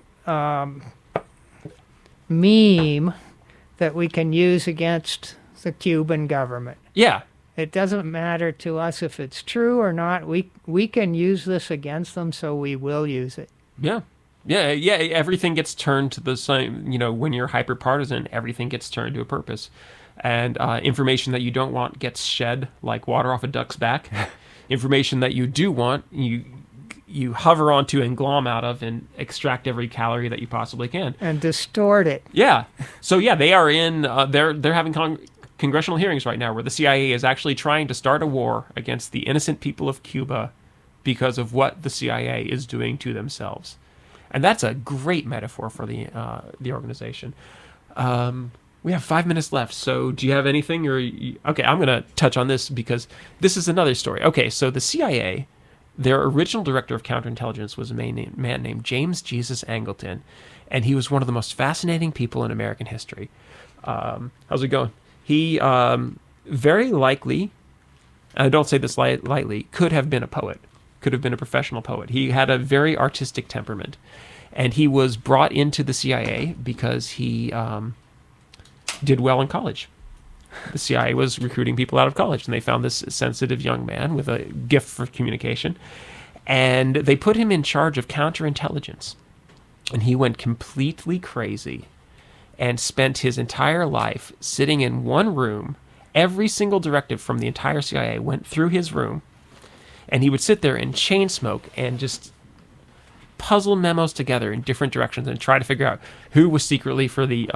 meme that we can use against the Cuban government. Yeah. It doesn't matter to us if it's true or not. We can use this against them, so we will use it. Yeah. Yeah, everything gets turned to the same, when you're hyper-partisan, everything gets turned to a purpose. And information that you don't want gets shed like water off a duck's back. Information that you do want, you hover onto and glom out of and extract every calorie that you possibly can. And distort it. Yeah. So, they are in, they're having congressional hearings right now where the CIA is actually trying to start a war against the innocent people of Cuba because of what the CIA is doing to themselves. And that's a great metaphor for the organization. We have 5 minutes left, so do you have anything? Okay, I'm going to touch on this because this is another story. Okay, so the CIA, their original director of counterintelligence was a man named James Jesus Angleton, and he was one of the most fascinating people in American history. How's it going? He very likely, and I don't say this lightly, could have been a poet, could have been a professional poet. He had a very artistic temperament, and he was brought into the CIA because he... did well in college. The CIA was recruiting people out of college, and they found this sensitive young man with a gift for communication, and they put him in charge of counterintelligence. And he went completely crazy and spent his entire life sitting in one room. Every single directive from the entire CIA went through his room, and he would sit there and chain smoke and just puzzle memos together in different directions and try to figure out who was secretly for the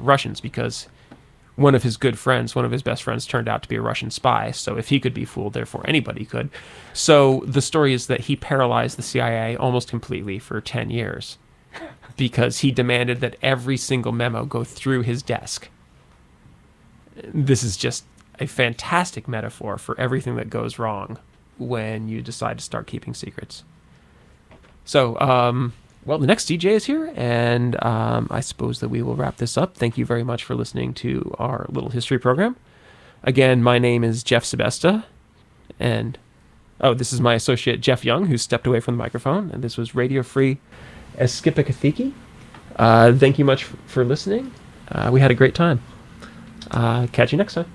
Russians, because one of his best friends turned out to be a Russian spy. So if he could be fooled, therefore anybody could. So the story is that he paralyzed the CIA almost completely for 10 years because he demanded that every single memo go through his desk. This is just a fantastic metaphor for everything that goes wrong when you decide to start keeping secrets. So, the next DJ is here, and I suppose that we will wrap this up. Thank you very much for listening to our little history program. Again, my name is Geoff Šebesta, and this is my associate Geoff Young, who stepped away from the microphone, and this was Radio Free Eskippakithiki. Thank you much for listening. We had a great time. Catch you next time.